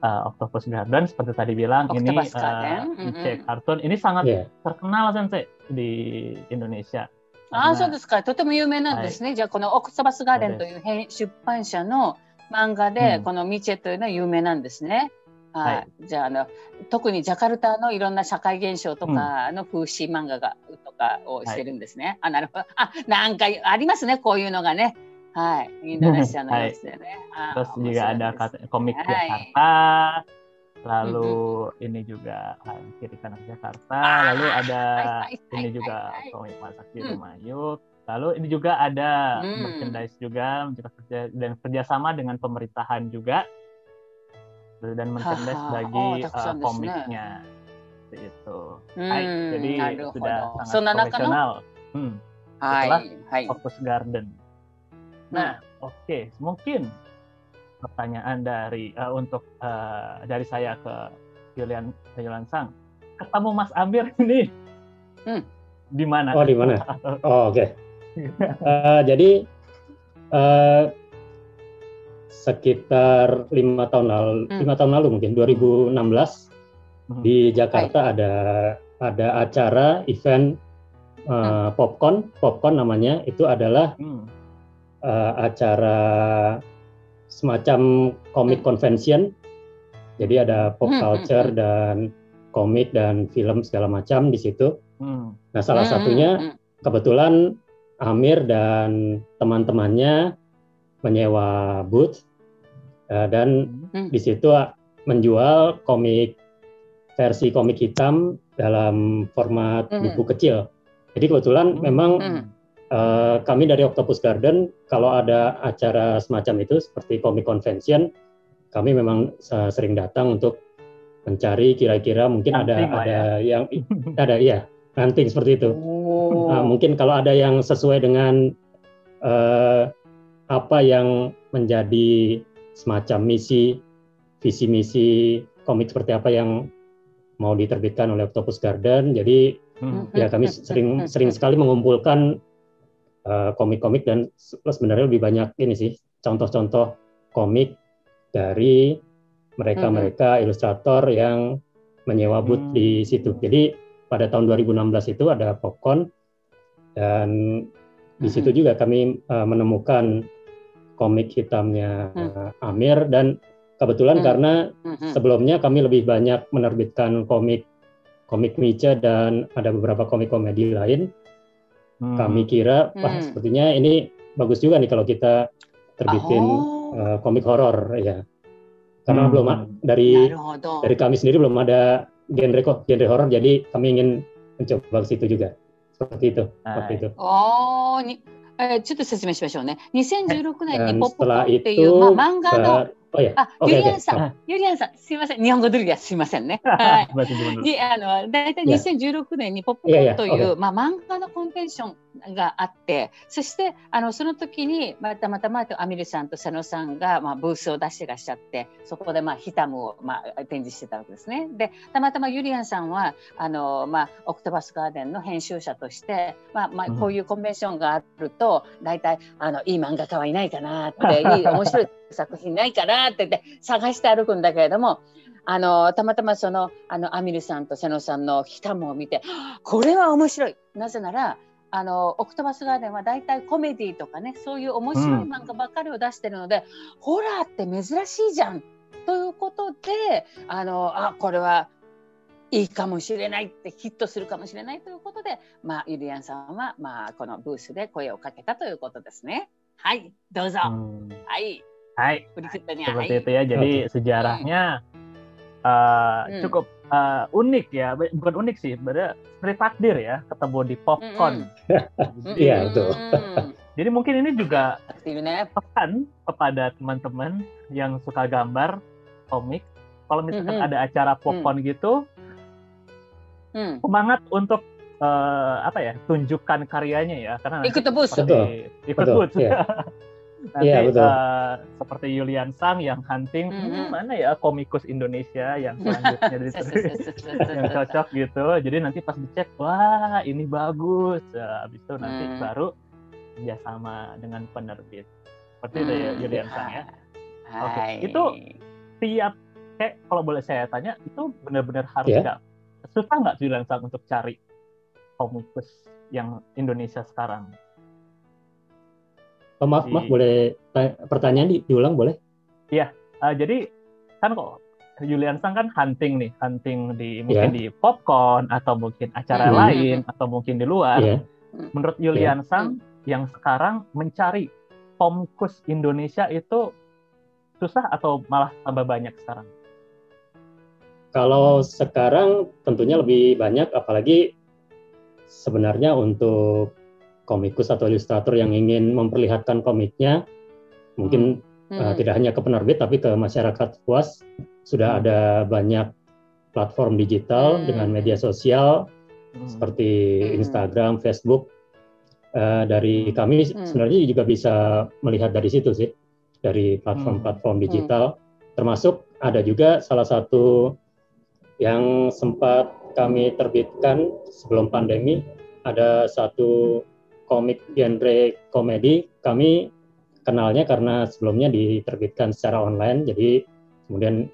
Octopus Garden, seperti tadi bilang Octopus ini Niche Cartoon ini sangat terkenal Sensei di Indonesia. そうですか。とても有名なんですね。じゃあこのオクトパスガーデンという出版社の漫画で、このミチェというのは有名なんですね。はい。じゃあ特にジャカルタのいろんな社会現象とかの風刺漫画とかをしてるんですね。なるほど。なんかありますね、こういうのがね。はい。インドネシアのやつでね。Terus juga ada komik Jakarta, lalu ini juga Kiri Kanan Jakarta, lalu ada ini juga komik Masaki Rumayut. Lalu ini juga ada merchandise juga, dan kerjasama dengan pemerintahan juga, dan merchandise bagi komiknya, itu. Jadi sudah sangat profesional. Setelah Octopus Garden. Nah, oke, mungkin pertanyaan dari saya ke Yulian Sang, ketemu Mas Amir ini di mana? Oh, di mana? Oh, oke. Jadi sekitar 5 tahun lalu mungkin 2016 di Jakarta ada acara event popcorn namanya. Itu adalah acara semacam comic convention. Jadi ada pop culture dan komik dan film segala macam di situ. Nah, salah satunya kebetulan Amir dan teman-temannya menyewa booth dan di situ menjual versi komik hitam dalam format buku kecil. Jadi kebetulan memang kami dari Octopus Garden kalau ada acara semacam itu seperti komik convention, kami memang sering datang untuk mencari kira-kira mungkin ada yang hunting seperti itu. Mungkin kalau ada yang sesuai dengan apa yang menjadi semacam visi misi komik seperti apa yang mau diterbitkan oleh Octopus Garden. Jadi ya kami sering sekali mengumpulkan komik-komik, dan sebenarnya lebih banyak ini sih contoh-contoh komik dari mereka ilustrator yang menyewa booth di situ. Jadi pada tahun 2016 itu ada popcorn, dan di situ juga kami menemukan komik hitamnya Amir, dan kebetulan karena sebelumnya kami lebih banyak menerbitkan komik Miche dan ada beberapa komik komedi lain, kami kira sepertinya ini bagus juga nih kalau kita terbitin komik horor ya, karena belum dari kami sendiri belum ada genre horor, jadi kami ingin mencoba ke situ juga. Seperti itu. Waktu itu. ちょっと説明しましょうね。2016年にポップコーンっていう、漫画の、ユリアンさん、すいません、日本語ドリアすいませんね。はい。だいたい2016年にポップコーンという、漫画のコンベンションがあって、そしてその時にたまたまアミルさんと佐野さんがブースを出してらっしゃって、そこでヒタムを展示してたわけですね。で、たまたまユリアンさんはオクトパスガーデンの編集者として、こういうコンベンションがあると、だいたいいい漫画家はいないかなって、面白い作品ないかなって言って探して歩くんだけれども、たまたまそのアミルさんと瀬野さんのヒタムを見て、これは面白い。なぜならオクトパスガーデンはだいたいコメディとかね、そういう面白い漫画ばっかりを出してるので、ホラーって珍しいじゃんということで、これはいいかもしれないって、ヒットするかもしれないということで、ユリアンさんはこのブースで声をかけたということですね。はい、どうぞ。はい。Hai, seperti itu ya. Jadi sejarahnya cukup unik ya, bukan unik sih, seperti takdir ya, ketemu di popcorn. Iya betul. Jadi mungkin ini juga pesan kepada teman-teman yang suka gambar komik, kalau misalkan ada acara popcorn gitu, semangat untuk tunjukkan karyanya ya, karena ikut booth. Ikut booth. Nanti seperti Yulian Sang yang hunting, mana ya komikus Indonesia yang selanjutnya yang cocok gitu. Jadi nanti pas dicek, wah ini bagus. Habis itu nanti baru kerjasama dengan penerbit. Seperti itu ya Yulian Sang ya. Oke, itu tiap kayak kalau boleh saya tanya, itu benar-benar harus susah nggak Yulian Sang untuk cari komikus yang Indonesia sekarang? Oh, maaf, boleh pertanyaan diulang boleh? Iya, jadi kan kok Yulian Sang kan hunting di mungkin di Popcorn atau mungkin acara lain atau mungkin di luar. Menurut Yulian Sang yang sekarang mencari komikus Indonesia itu susah atau malah tambah banyak sekarang? Kalau sekarang tentunya lebih banyak, apalagi sebenarnya untuk komikus atau ilustrator yang ingin memperlihatkan komiknya, mungkin tidak hanya ke penerbit tapi ke masyarakat luas, sudah ada banyak platform digital dengan media sosial seperti Instagram, Facebook. Dari kami sebenarnya juga bisa melihat dari situ sih, dari platform-platform digital, termasuk ada juga salah satu yang sempat kami terbitkan sebelum pandemi, ada satu komik genre komedi. Kami kenalnya karena sebelumnya diterbitkan secara online, jadi kemudian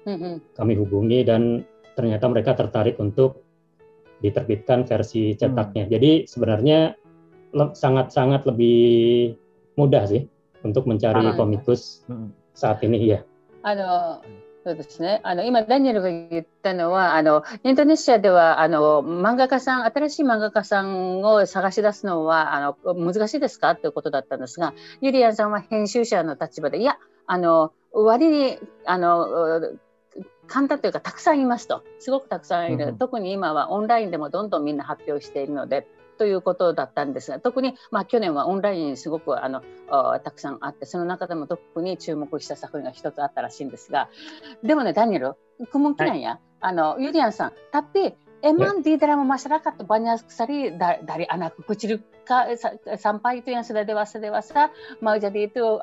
kami hubungi dan ternyata mereka tertarik untuk diterbitkan versi cetaknya. Jadi sebenarnya sangat-sangat lebih mudah sih untuk mencari komikus saat ini ya. そうですね。今ダニエルが言ったのは、インドネシアでは漫画家さん、新しい漫画家さんを探し出すのは難しいですかということだったんですが、ユリアンさんは編集者の立場で、いや割に簡単というかたくさんいますと、すごくたくさんいる。特に今はオンラインでもどんどんみんな発表しているので。ということだったんですが、特に去年はオンラインすごくたくさんあって、その中でも特に注目した作品が一つあったらしいんですが、でもねダニエル, kemungkinan ya Yulian Sang, tapi emang di dalam masyarakat banyak sekali dari anak kecil sampai itu yang sudah dewasa mau jadi itu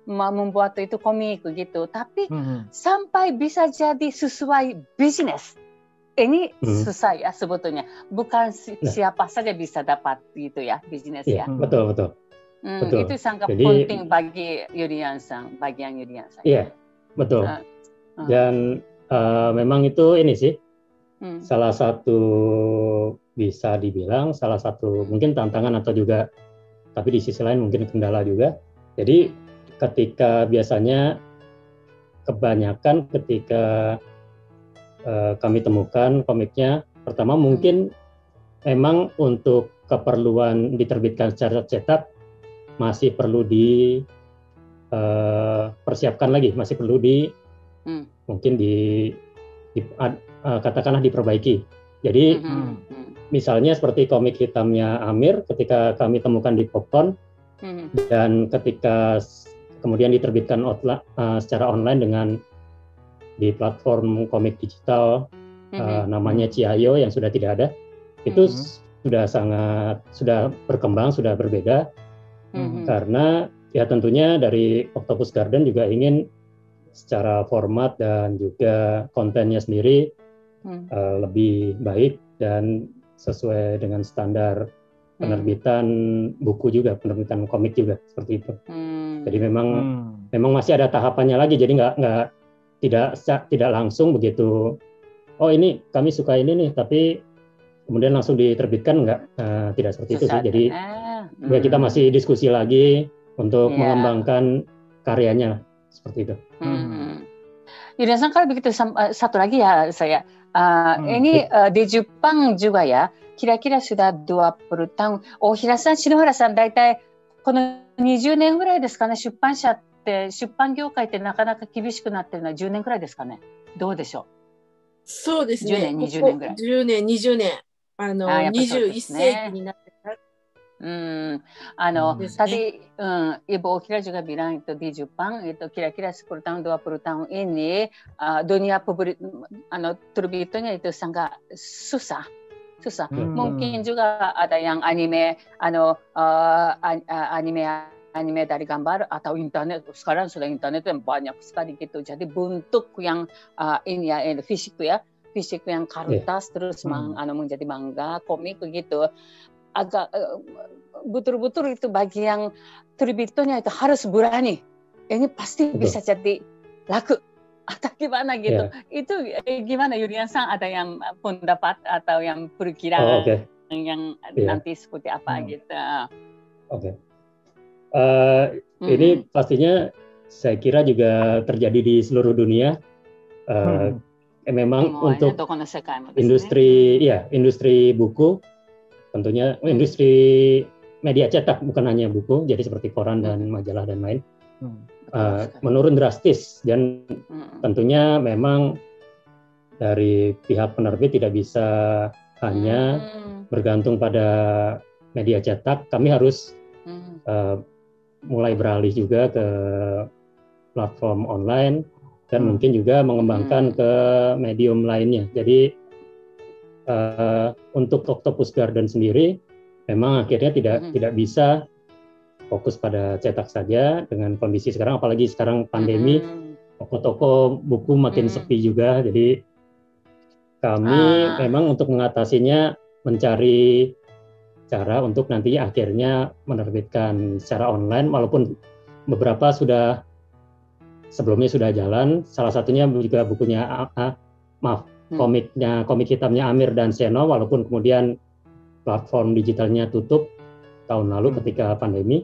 mau membuat itu komik gitu, tapi sampai bisa jadi sesuai bisnis. Ini susah ya sebetulnya, bukan siapa saja bisa dapat gitu ya bisnis ya. Betul. Itu sangat penting bagi Yulian Sang, bagian Yulian Sang. Iya, betul. Dan memang itu ini sih salah satu, bisa dibilang salah satu mungkin tantangan atau juga, tapi di sisi lain mungkin kendala juga. Jadi ketika biasanya kebanyakan ketika kami temukan komiknya, pertama mungkin memang untuk keperluan diterbitkan secara cetak masih perlu dipersiapkan lagi, masih perlu mungkin katakanlah diperbaiki. Jadi misalnya seperti komik hitamnya Amir, ketika kami temukan di Popcorn dan ketika kemudian diterbitkan secara online dengan di platform komik digital namanya Ciayo yang sudah tidak ada, itu sudah berkembang, sudah berbeda, karena ya tentunya dari Octopus Garden juga ingin secara format dan juga kontennya sendiri lebih baik dan sesuai dengan standar penerbitan buku juga, penerbitan komik juga seperti itu. Jadi memang masih ada tahapannya lagi, jadi tidak langsung begitu, oh ini kami suka ini nih, tapi kemudian langsung diterbitkan, tidak seperti itu sih. Jadi kita masih diskusi lagi untuk mengembangkan karyanya seperti itu. Yulian Sang, kalau begitu satu lagi ya saya, ini di Jepang juga ya, kira-kira sudah 20 tahun. Oh,篠原さん、大体この20年ぐらいですかね、出版業界ってなかなか厳しくなってるのは10年くらいですかね。どうでしょう。そうですね。10年、20年ぐらい。10年、20年。21世紀になってから。tadi Ibu Okira juga bilang itu di Jepang itu kira-kira 10 tahun 20 tahun ini dunia terbitnya itu sangat susah. Mungkin juga ada yang anime anime dari gambar atau internet. Sekarang sudah internet yang banyak sekali gitu. Jadi bentuk yang ini ya fisik ya, fisik yang kertas terus menjadi manga, komik begitu. Agak betul-betul itu bagi yang terbitnya itu harus berani. Ini pasti bisa jadi laku atau gimana gitu. Itu gimana Yulian-san, ada yang pendapat atau yang perkiraan yang nanti seperti apa gitu? Ini pastinya saya kira juga terjadi di seluruh dunia. Memang untuk industri buku, tentunya industri media cetak, bukan hanya buku, jadi seperti koran dan majalah dan lain, menurun drastis, dan tentunya memang dari pihak penerbit tidak bisa hanya bergantung pada media cetak. Kami harus mulai beralih juga ke platform online dan mungkin juga mengembangkan ke medium lainnya. Jadi untuk Octopus Garden sendiri memang akhirnya tidak bisa fokus pada cetak saja dengan kondisi sekarang, apalagi sekarang pandemi, toko-toko buku makin sepi juga. Jadi kami memang untuk mengatasinya mencari cara untuk nanti akhirnya menerbitkan secara online, walaupun beberapa sebelumnya sudah jalan. Salah satunya juga bukunya komik hitamnya Amir dan Seno, walaupun kemudian platform digitalnya tutup tahun lalu ketika pandemi.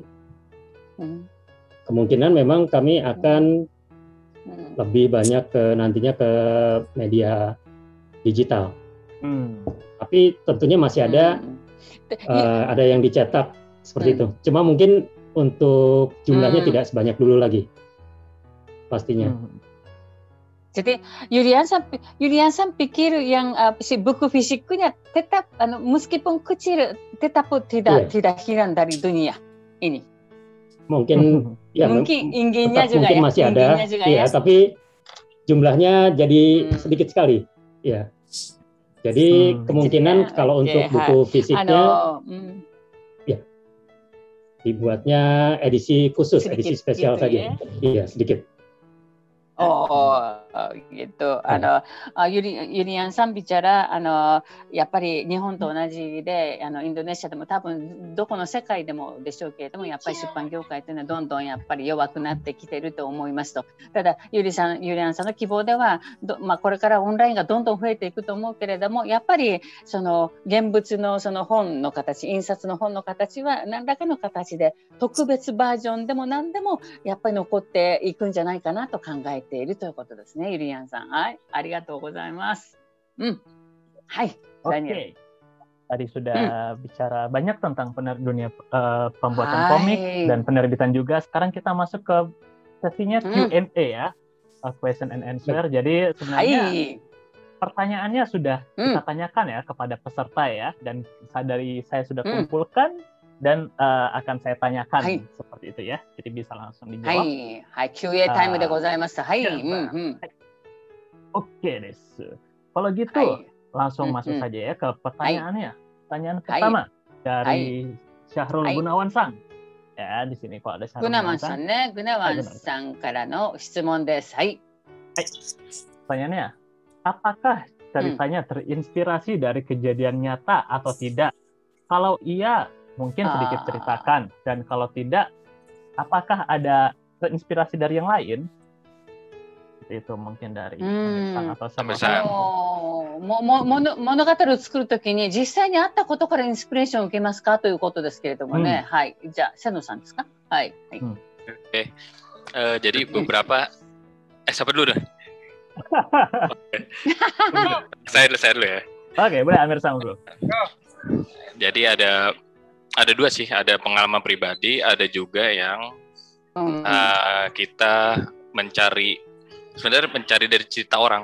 Kemungkinan memang kami akan lebih banyak nantinya ke media digital. Tapi tentunya masih ada yang dicetak seperti itu. Cuma mungkin untuk jumlahnya tidak sebanyak dulu lagi, pastinya. Jadi Yulian-san pikir yang buku fisiknya tetap meskipun kecil tetap tidak hilang dari dunia ini. Mungkin inginnya juga mungkin masih ada, tapi jumlahnya jadi sedikit sekali, ya. Jadi kemungkinan kalau untuk buku fisiknya, dibuatnya edisi khusus, edisi spesial gitu saja. Iya, sedikit. Gitu. Yulian-san bicaraやっぱり日本と同じでインドネシアでも多分どこの世界でもでしょうけれども、やっぱり出版業界というのはどんどんやっぱり弱くなってきていると思いますと。ただユリアンさんの希望ではこれからオンラインがどんどん増えていくと思うけれども、やっぱりその現物のその本の形、印刷の本の形は何らかの形で特別バージョンでも何でもやっぱり残っていくんじゃないかなと考えているということですね、ユリアンさん。はい、ありがとうございます。はい、Daniel. Tadi sudah bicara banyak tentang dunia pembuatan komik dan penerbitan juga. Sekarang kita masuk ke sesinya Q&A ya, question and answer. Jadi sebenarnya pertanyaannya sudah kita tanyakan ya kepada peserta ya, dan dari saya sudah kumpulkan dan akan saya tanyakan seperti itu ya. Jadi bisa langsung dijawab. Q&A time de gozaimasu. Oke, desu. Kalau gitu langsung masuk saja ya ke pertanyaannya. Pertanyaan pertama dari Syahrul Gunawan-san. Ya, di sini kok ada Syahrul Gunawan-san. Gunawan-sanからの質問です。Pertanyaannya, apakah ceritanya terinspirasi dari kejadian nyata atau tidak? Kalau iya, mungkin sedikit ceritakan. Dan kalau tidak, apakah ada terinspirasi dari yang lain? Itu mungkin dari atau sama物語を作るときに実際にあったことからインスピレーションを受けますかということですけれどもね。はい。じゃあ、瀬野さんですか？はい。Jadi beberapa siapa dulu deh? Saya dulu ya. Oke, boleh Amir-san dulu. Jadi ada dua sih, ada pengalaman pribadi, ada juga yang kita mencari dari cerita orang.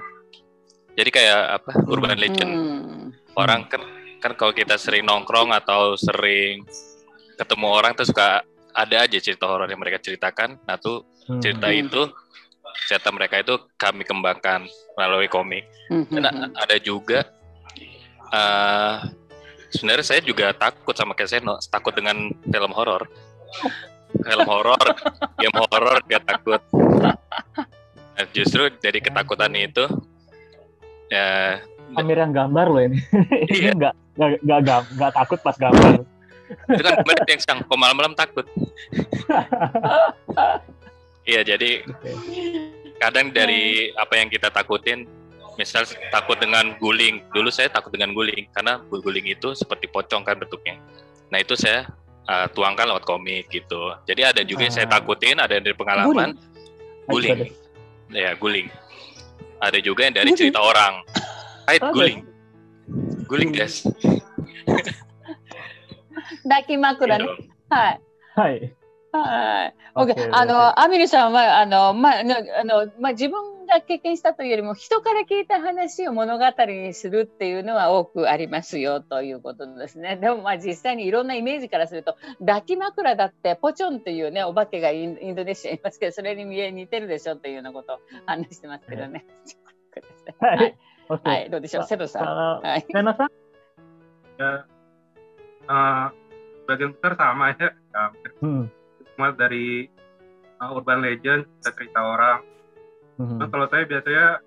Jadi kayak apa, urban legend. Orang kan kalau kita sering nongkrong atau sering ketemu orang tuh suka ada aja cerita horor yang mereka ceritakan. Nah tuh cerita mereka itu kami kembangkan melalui komik. Dan ada juga sebenarnya saya juga takut sama kayak Seno, takut dengan film horor. film horor, game horor dia takut. Nah, justru dari ketakutan itu ya Amir yang gambar loh ini. Iya. Ini nggak takut pas gambar. Itu kan kemarin yang sang malam-malam takut. Iya, jadi kadang dari apa yang kita takutin, misal takut dengan guling. Dulu saya takut dengan guling karena guling itu seperti pocong kan bentuknya. Nah itu saya tuangkan lewat komik gitu. Jadi ada juga yang saya takutin, ada yang dari pengalaman guling. Ya guling. Ada juga yang dari cerita orang. Guling. Guling guys. Daki makuraね。はい。はい。はい。OK。アミルさんは自分が経験したというよりも人から聞いた話を物語にするっていうのは多くありますよということですね。でも実際にいろんなイメージからすると抱き枕だってポチョンっていうねお化けがインドネシアにいますけどそれに似てるでしょっていうようなことを話してますけどね。はい。はい。どうでしょう、セドさん。はい。Senoさん。Bagian besar sama ya. Cuma dari urban legend, cerita orang. Nah, kalau saya biasanya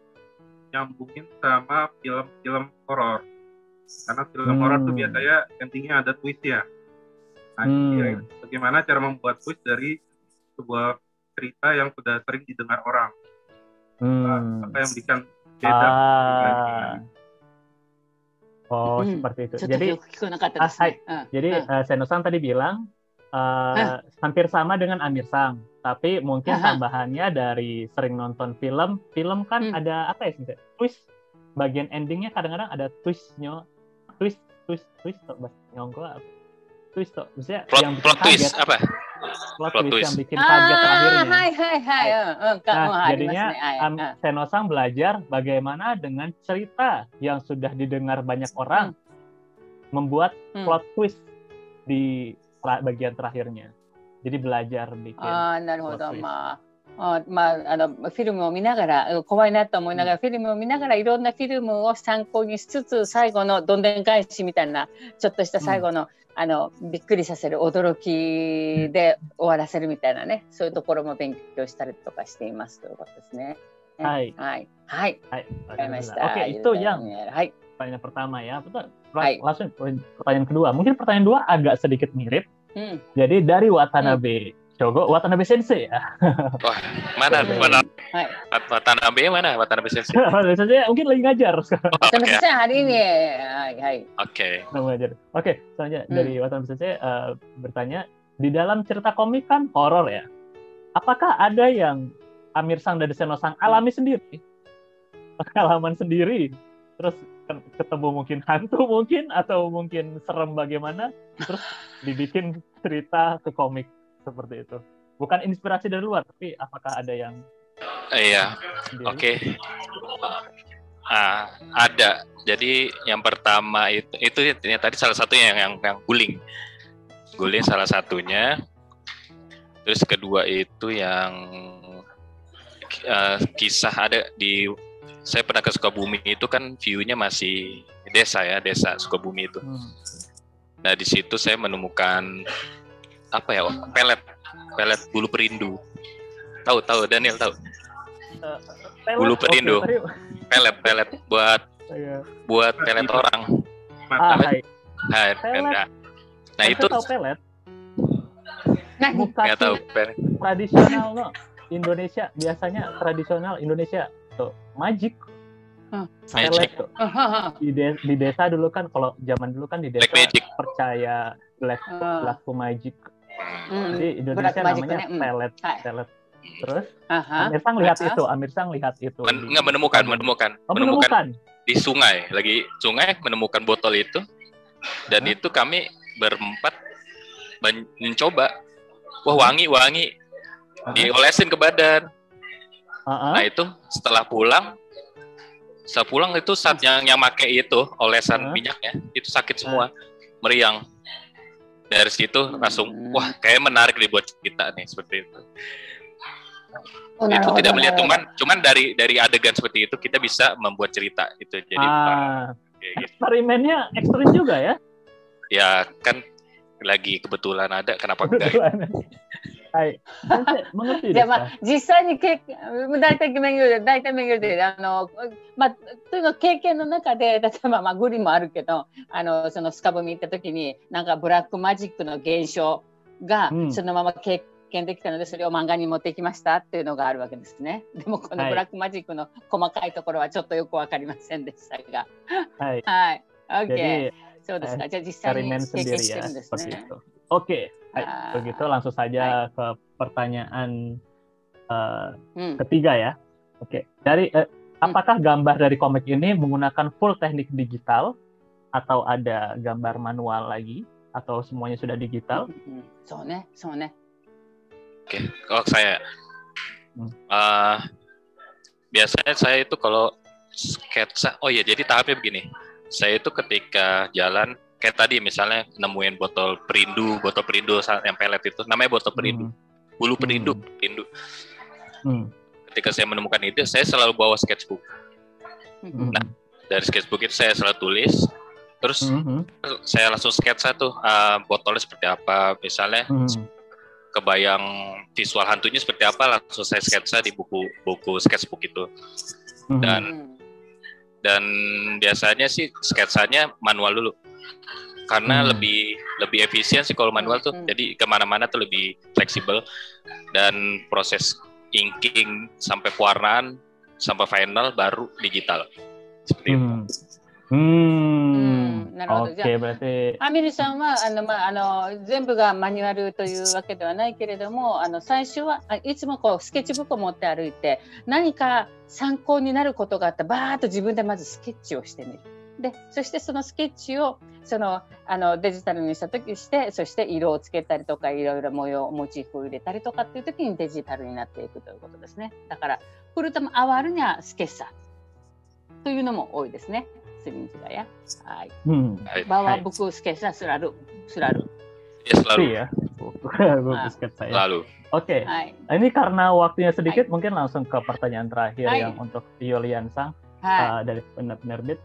nyambungin sama film-film horor. Karena film horor tuh biasanya endingnya ada twist ya. Nah, bagaimana cara membuat twist dari sebuah cerita yang sudah sering didengar orang. Apa yang bikin beda. Seperti itu. Jadi Seno-san tadi bilang hampir sama dengan Amir Sang, tapi mungkin tambahannya dari sering nonton film kan ada apa ya? Twist. Bagian endingnya kadang-kadang ada twistnya, twist bahasa Nyonggo apa? Twist tuh, maksudnya yang bikin kaget. Apa? Plot twist yang bikin kaget terakhirnya. Nah, jadinya Seno-san belajar bagaimana dengan cerita yang sudah didengar banyak orang membuat plot twist di bagian terakhirnya. Jadi belajar bikin. なるほど。フィルムを見ながら怖いなと思いながらフィルムを見ながらいろんなフィルムを参考にしつつ最後のどんでん返しみたいなちょっとした最後のびっくりさせる驚きで終わらせるみたいなねそういうところも勉強したりとかしていますということですね。はいはいはい。わかりました。Oke, itu yang pertanyaan pertama ya. Betul. Langsung pertanyaan kedua. Mungkin pertanyaan dua agak sedikit mirip. Jadi dari Watanabe Shogo, Watanabe Sensei ya. Wah, mana Watanabe mana? Watanabe Sensei. Watanabe Sensei mungkin lagi ngajar sekarang. Watanabe Sensei hari ini. Oke. Ngajar. Oke, selanjutnya dari Watanabe Sensei bertanya, di dalam cerita komik kan horor ya. Apakah ada yang Amir Sang dan Seno-san alami sendiri? Pengalaman sendiri? Terus ketemu mungkin hantu mungkin atau mungkin serem bagaimana? Terus dibikin cerita ke komik. Seperti itu. Bukan inspirasi dari luar, tapi apakah ada yang Iya. Oke. Ada. Jadi yang pertama itu ya, tadi salah satunya yang guling. Guling salah satunya. Terus kedua itu yang kisah ada di saya pernah ke Sukabumi itu kan view-nya masih desa Sukabumi itu. Nah, di situ saya menemukan apa ya, pelet bulu perindu. Tahu Daniel tahu? Bulu perindu. Pelet buat pelet orang. Nah, itu tahu pelet. Nggak tahu pelet. Tradisional no. Indonesia biasanya tradisional Indonesia tuh magic. Pelet tuh. Di desa dulu kan kalau zaman dulu kan di desa percaya black magic. Jadi Indonesia namanya pelet. Terus Amir Sang lihat itu. Nggak menemukan di sungai, menemukan botol itu, dan itu kami berempat mencoba. Wah, wangi, diolesin ke badan. Nah itu setelah pulang itu saat yang make itu olesan minyaknya itu sakit semua, meriang. Dari situ langsung wah kayak menarik dibuat kita nih seperti itu. Itu tidak melihat cuman dari adegan seperti itu kita bisa membuat cerita itu jadi eksperimennya ekstrim juga ya? Ya kan lagi kebetulan ada, kenapa enggak? mengerti じゃあまあ実際に大体巡るでとにかく経験の中で、例えばグリもあるけど、そのスカブミ行った時になんかブラックマジックの現象がそのまま経験できたので、それを漫画に持ってきましたっていうのがあるわけですね。でもこのブラックマジックの細かいところはちょっとよくわかりませんでしたが。はい。はい。OK。そうですか。じゃあ実際に経験してるんですね。Oke, begitu langsung saja ke pertanyaan ketiga ya. Oke, apakah gambar dari komik ini menggunakan full teknik digital atau ada gambar manual lagi atau semuanya sudah digital? So ne. Oke, kalau saya biasanya saya itu kalau sketsa, jadi tahapnya begini. Saya itu ketika jalan kayak tadi misalnya nemuin botol perindu yang pelet itu namanya botol perindu, bulu perindu. Ketika saya menemukan itu, saya selalu bawa sketchbook. Nah, dari sketchbook itu saya selalu tulis, terus saya langsung sketsa tuh botolnya seperti apa, misalnya kebayang visual hantunya seperti apa, langsung saya sketsa di buku sketchbook itu. Dan biasanya sih sketsanya manual dulu. Karena lebih efisien sih kalau manual tuh, jadi kemana-mana tuh lebih fleksibel, dan proses inking sampai pewarnaan sampai final baru digital seperti itu. Oke, berarti アミルさんは全部がマニュアルというわけではないけれども、最初はいつもスケッチブックを持って歩いて、何か参考になることがあったらバーッと自分でまずスケッチをしてみる。でそしてそのスケッチをデジタルにした時して、そして色をつけたりとか、いろいろモチーフを入れたりとかっていう時にデジタルになっていくということですね。だからpertama awalnya sketsaというのも多いですね。sering juga ya. Bawa buku sketsa selalu. Ya, selalu. Ya. Buku sketsa ya. Selalu. Oke. Ini karena waktunya sedikit, mungkin langsung ke pertanyaan terakhir yang untuk Yulian Sang dari penerbit.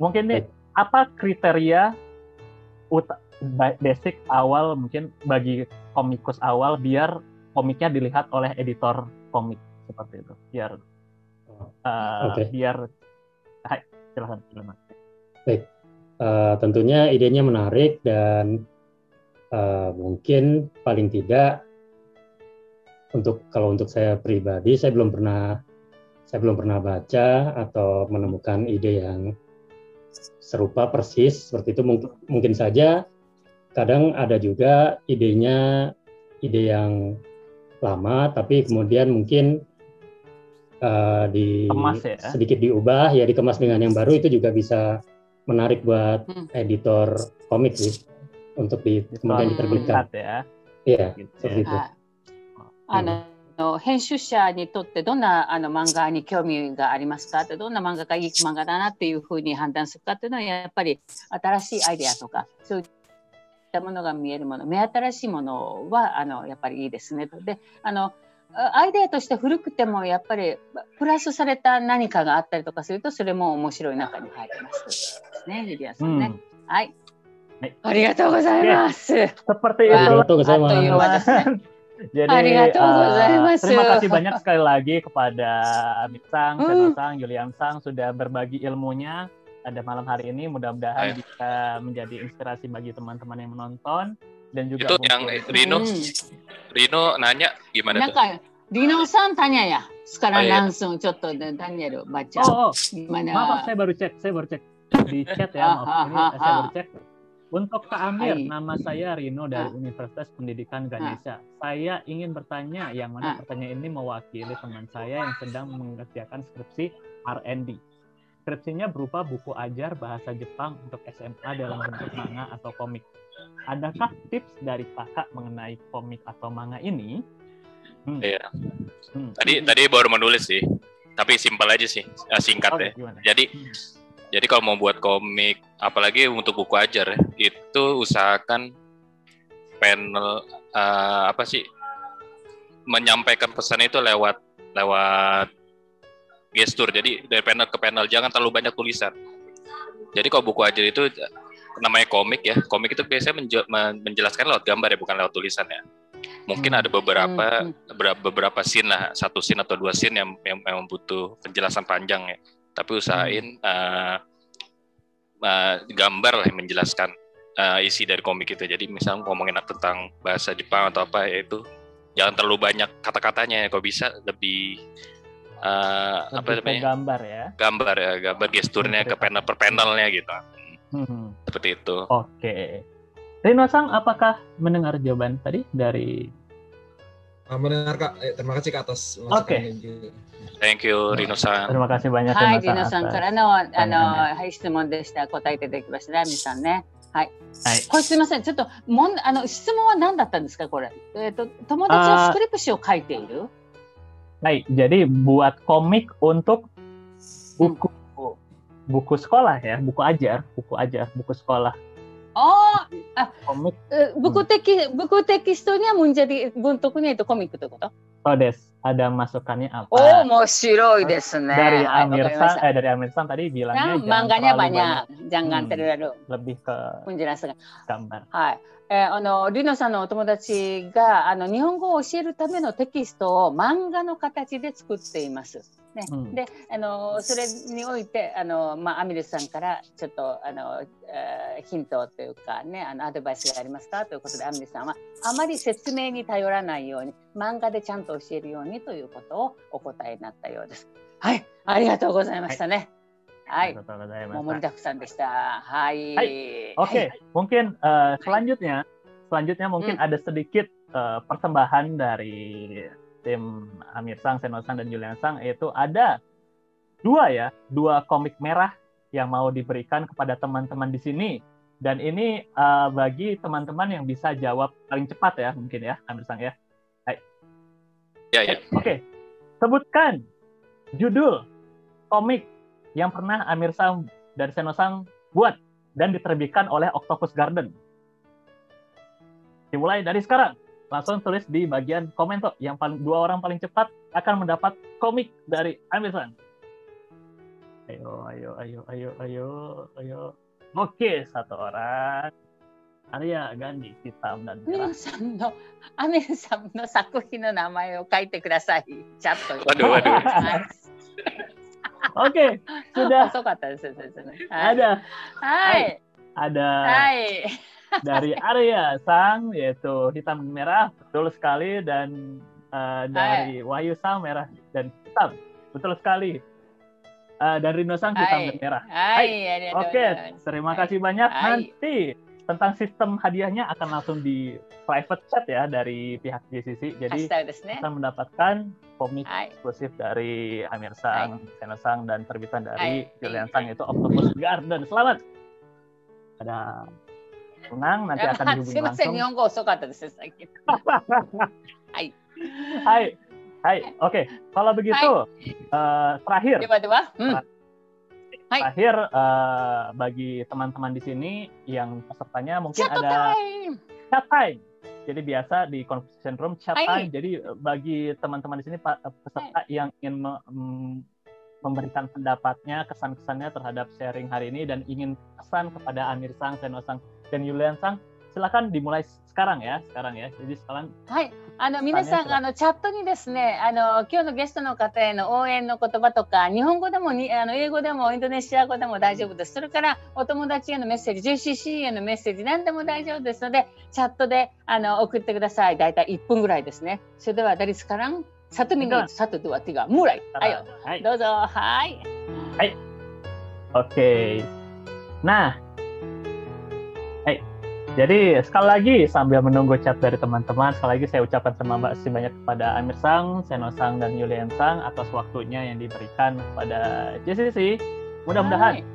Mungkin nih, apa kriteria basic awal mungkin bagi komikus awal biar komiknya dilihat oleh editor komik seperti itu, biar silakan. Baik, tentunya idenya menarik dan mungkin paling tidak kalau untuk saya pribadi, saya belum pernah baca atau menemukan ide yang serupa persis seperti itu. Mungkin saja kadang ada juga ide yang lama tapi kemudian mungkin sedikit diubah, ya dikemas dengan yang baru, itu juga bisa menarik buat editor komik sih untuk kemudian diterbitkan. Iya, seperti itu. 編集者にとってどんな漫画に興味がありますかって、どんな漫画がいい漫画だなっていうふうに判断するかっていうのは、やっぱり新しいアイデアとかそういったものが見えるもの、目新しいものはやっぱりいいですね。でアイデアとして古くてもやっぱりプラスされた何かがあったりとかすると、それも面白い中に入ってますですね、ユリアさんね。はい。ありがとうございます。Seperti itu. Jadi terima kasih banyak sekali lagi kepada Amit Sang, Seno Sang, Yulian Sang sudah berbagi ilmunya pada malam hari ini. Mudah-mudahan bisa menjadi inspirasi bagi teman-teman yang menonton. Dan juga itu yang Rino nanya gimana tuh? Rino San tanya ya. Sekarang langsung contoh dan tanya dulu baca. Gimana? Maaf, saya baru cek di chat ya. Maaf, saya baru cek. Untuk Kak Amir, nama saya Rino dari Universitas Pendidikan Ganesha. Saya ingin bertanya, yang mana pertanyaan ini mewakili teman saya yang sedang mengerjakan skripsi R&D. Skripsinya berupa buku ajar bahasa Jepang untuk SMA dalam bentuk manga atau komik. Adakah tips dari kakak mengenai komik atau manga ini? Iya. Tadi baru menulis sih, tapi simpel aja sih, singkat ya. Gimana? Jadi kalau mau buat komik, apalagi untuk buku ajar, itu usahakan panel menyampaikan pesan itu lewat gestur. Jadi dari panel ke panel, jangan terlalu banyak tulisan. Jadi kalau buku ajar itu namanya komik ya. Komik itu biasanya menjelaskan lewat gambar ya, bukan lewat tulisan ya. Mungkin ada beberapa scene lah, 1 scene atau 2 scene yang memang butuh penjelasan panjang ya. Tapi usahain gambar lah yang menjelaskan isi dari komik itu. Jadi misalnya ngomongin tentang bahasa Jepang atau apa, ya itu jangan terlalu banyak kata-katanya ya, kalau bisa lebih apa namanya, gambar gesturnya ke panel per panelnya gitu. Seperti itu. Oke. Rino-san, apakah mendengar jawaban tadi dari? Mendengar Kak. Terima kasih Kak atas masukannya. Thank you Rino-san. Terima kasih banyak Rino-san からの質問でした。答えていただきましたね、皆さんね。はい。これすみません。ちょっと質問は何だったんですかこれ？友達はスクリプシを書いている？Baik, jadi buat komik untuk buku sekolah ya, buku sekolah. Komik. Buku teksturnya menjadi bentuknya itu komik itu kok? Oh des, ada masukannya apa? Oh, moshiroi desu ne. Dari Amir San tadi bilangnya manganya banyak, jangan terlalu lebih ke menjelaskan gambar. はい。リノさんのお友達が日本語を教えるためのテキストを漫画の形で作っています。ね、でそれにおいてアミルさんからちょっとヒントというかねアドバイスがありますかということでアミルさんはあまり説明に頼らないように漫画でちゃんと教えるようにということをお答えになったようです。はい、ありがとうございましたね。はい、もう盛りだくさんでした。はい。Oke, mungkin selanjutnya mungkin ada sedikit persembahan dari tim Amir Sang, Seno Sang, dan Julian Sang, yaitu ada 2 komik merah yang mau diberikan kepada teman-teman di sini. Dan ini bagi teman-teman yang bisa jawab paling cepat ya, mungkin ya, Amir Sang ya. Hai. Ya. Oke. Sebutkan judul komik yang pernah Amir Sang dan Seno Sang buat dan diterbitkan oleh Octopus Garden. Dimulai dari sekarang. Langsung tulis di bagian komentar. Yang 2 orang paling cepat akan mendapat komik dari Amir San. Ayo. Oke, 1 orang. Arya, Gandhi, hitam dan merah. アミルさんの作品の名前を書いてください。チャット。Waduh. Oke, sudah. Ada. Hai. Ada. Dari Arya Sang, yaitu hitam dan merah, betul sekali, dan dari Wahyu Sang, merah dan hitam, betul sekali. Dan Rino Sang, hitam dan merah. Hai. Oke, terima kasih banyak. Nanti tentang sistem hadiahnya akan langsung di private chat ya dari pihak JCC. Jadi kita mendapatkan komik eksklusif dari Amir Sang, Seno Sang, dan terbitan dari Julian Sang, yaitu Octopus Garden. Selamat. Ada Unang, nanti akan dihubungi langsung. Hai. Oke, kalau begitu terakhir bagi teman-teman di sini yang pesertanya mungkin ada chat time. Jadi biasa di conversation room chat time. Jadi bagi teman-teman di sini peserta yang ingin memberikan pendapatnya, kesan-kesannya terhadap sharing hari ini dan ingin pesan kepada Amir Sang, Seno Sang, dan Julian Sang, silakan dimulai sekarang ya. Jadi sekarang. はい。皆さんチャットにですね、今日のゲストの方への応援の言葉とか、日本語でも英語でもインドネシア語でも大丈夫です。それからお友達へのメッセージ、JCC へのメッセージ、何でも大丈夫ですので、チャットで送ってください。だいたい1分ぐらいですね。それではdari sekarang 1 minggu 1 2 3 mulai. Ayo. どうぞ。はい。Oke. Nah. Jadi sekali lagi sambil menunggu chat dari teman-teman, sekali lagi saya ucapkan terima kasih banyak kepada Amir Sang, Seno Sang, dan Julian Sang atas waktunya yang diberikan kepada JCC. Mudah-mudahan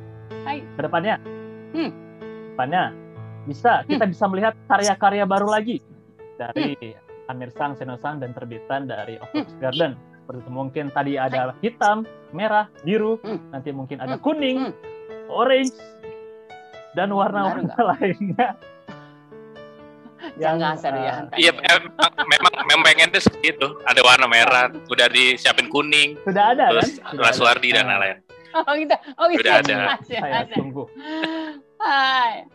kedepannya kita bisa melihat karya-karya baru lagi dari Amir Sang, Seno Sang, dan terbitan dari Octopus Garden. Seperti itu, mungkin tadi ada hitam, merah, biru, nanti mungkin ada kuning, orange, dan warna-warna lainnya. Jangan serius. Iya, memang pengennya seperti itu. Ada warna merah, udah disiapin kuning. Sudah ada terus kan? Rasuardi dan lain-lain. Oh gitu. Sudah ada. Saya tunggu. Hai.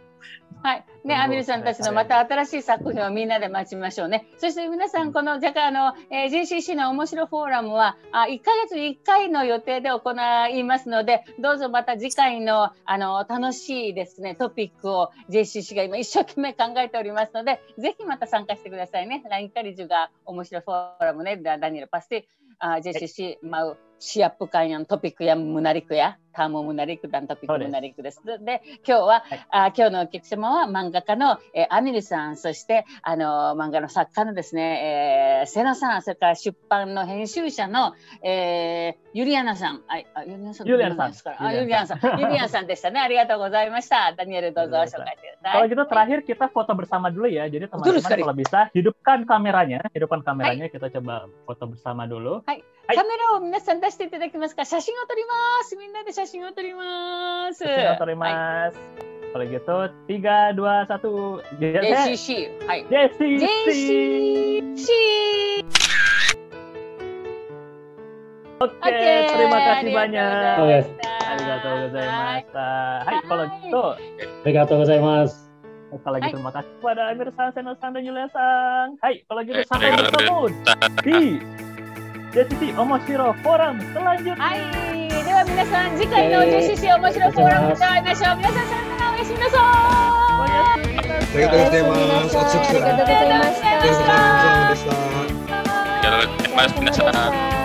はい。ね、アミルさんたちのまた新しい作品をみんなで待ちましょうね。そして皆さん、このJCC の面白フォーラムは1ヶ月に1回の予定で行いますので、どうぞまた次回の楽しいですね、トピックを JCC が今一生懸命考えておりますので、ぜひまた参加してくださいね。ラインカリジュが面白フォーラムね、ダニエルパスティ、JCC mau siapkan yang topik yang menarik ya, tamu menarik dan topik menarikです。で、今日は、今日のお客様は漫画家の、アミルさん、そして漫画の作家のですね、セナさん、それから出版の編集者の、ユリアナさん、ユリアンさんでしたね。ありがとうございました。ダニエルどうぞ紹介してください。Kalau gitu terakhir kita foto bersama dulu ya. Jadi teman-teman kalau bisa hidupkan kameranya, kita coba foto bersama dulu. はい。カメラを皆さん出していただけますか。写真を撮ります。みんなで写真を撮ります。写真を撮ります。Kalau gitu 3, 2, 1. JCC. はい。JCC. Oke, terima kasih banyak. Arigatou gozaimashita. Hai, kalau gitu. Arigatou gozaimasu. Kalau gitu terima kasih kepada Amir-san, Seno-san, dan Yulia-san. Hai, kalau gitu sampai bertemu di JCC Omoshiro Forum selanjutnya. はい。では皆さん、次回の JCC 面白フォーラムで会いましょう。皆さん、さよなら、おやすみなさい。ありがとうございます。お疲れ様でした。皆さん。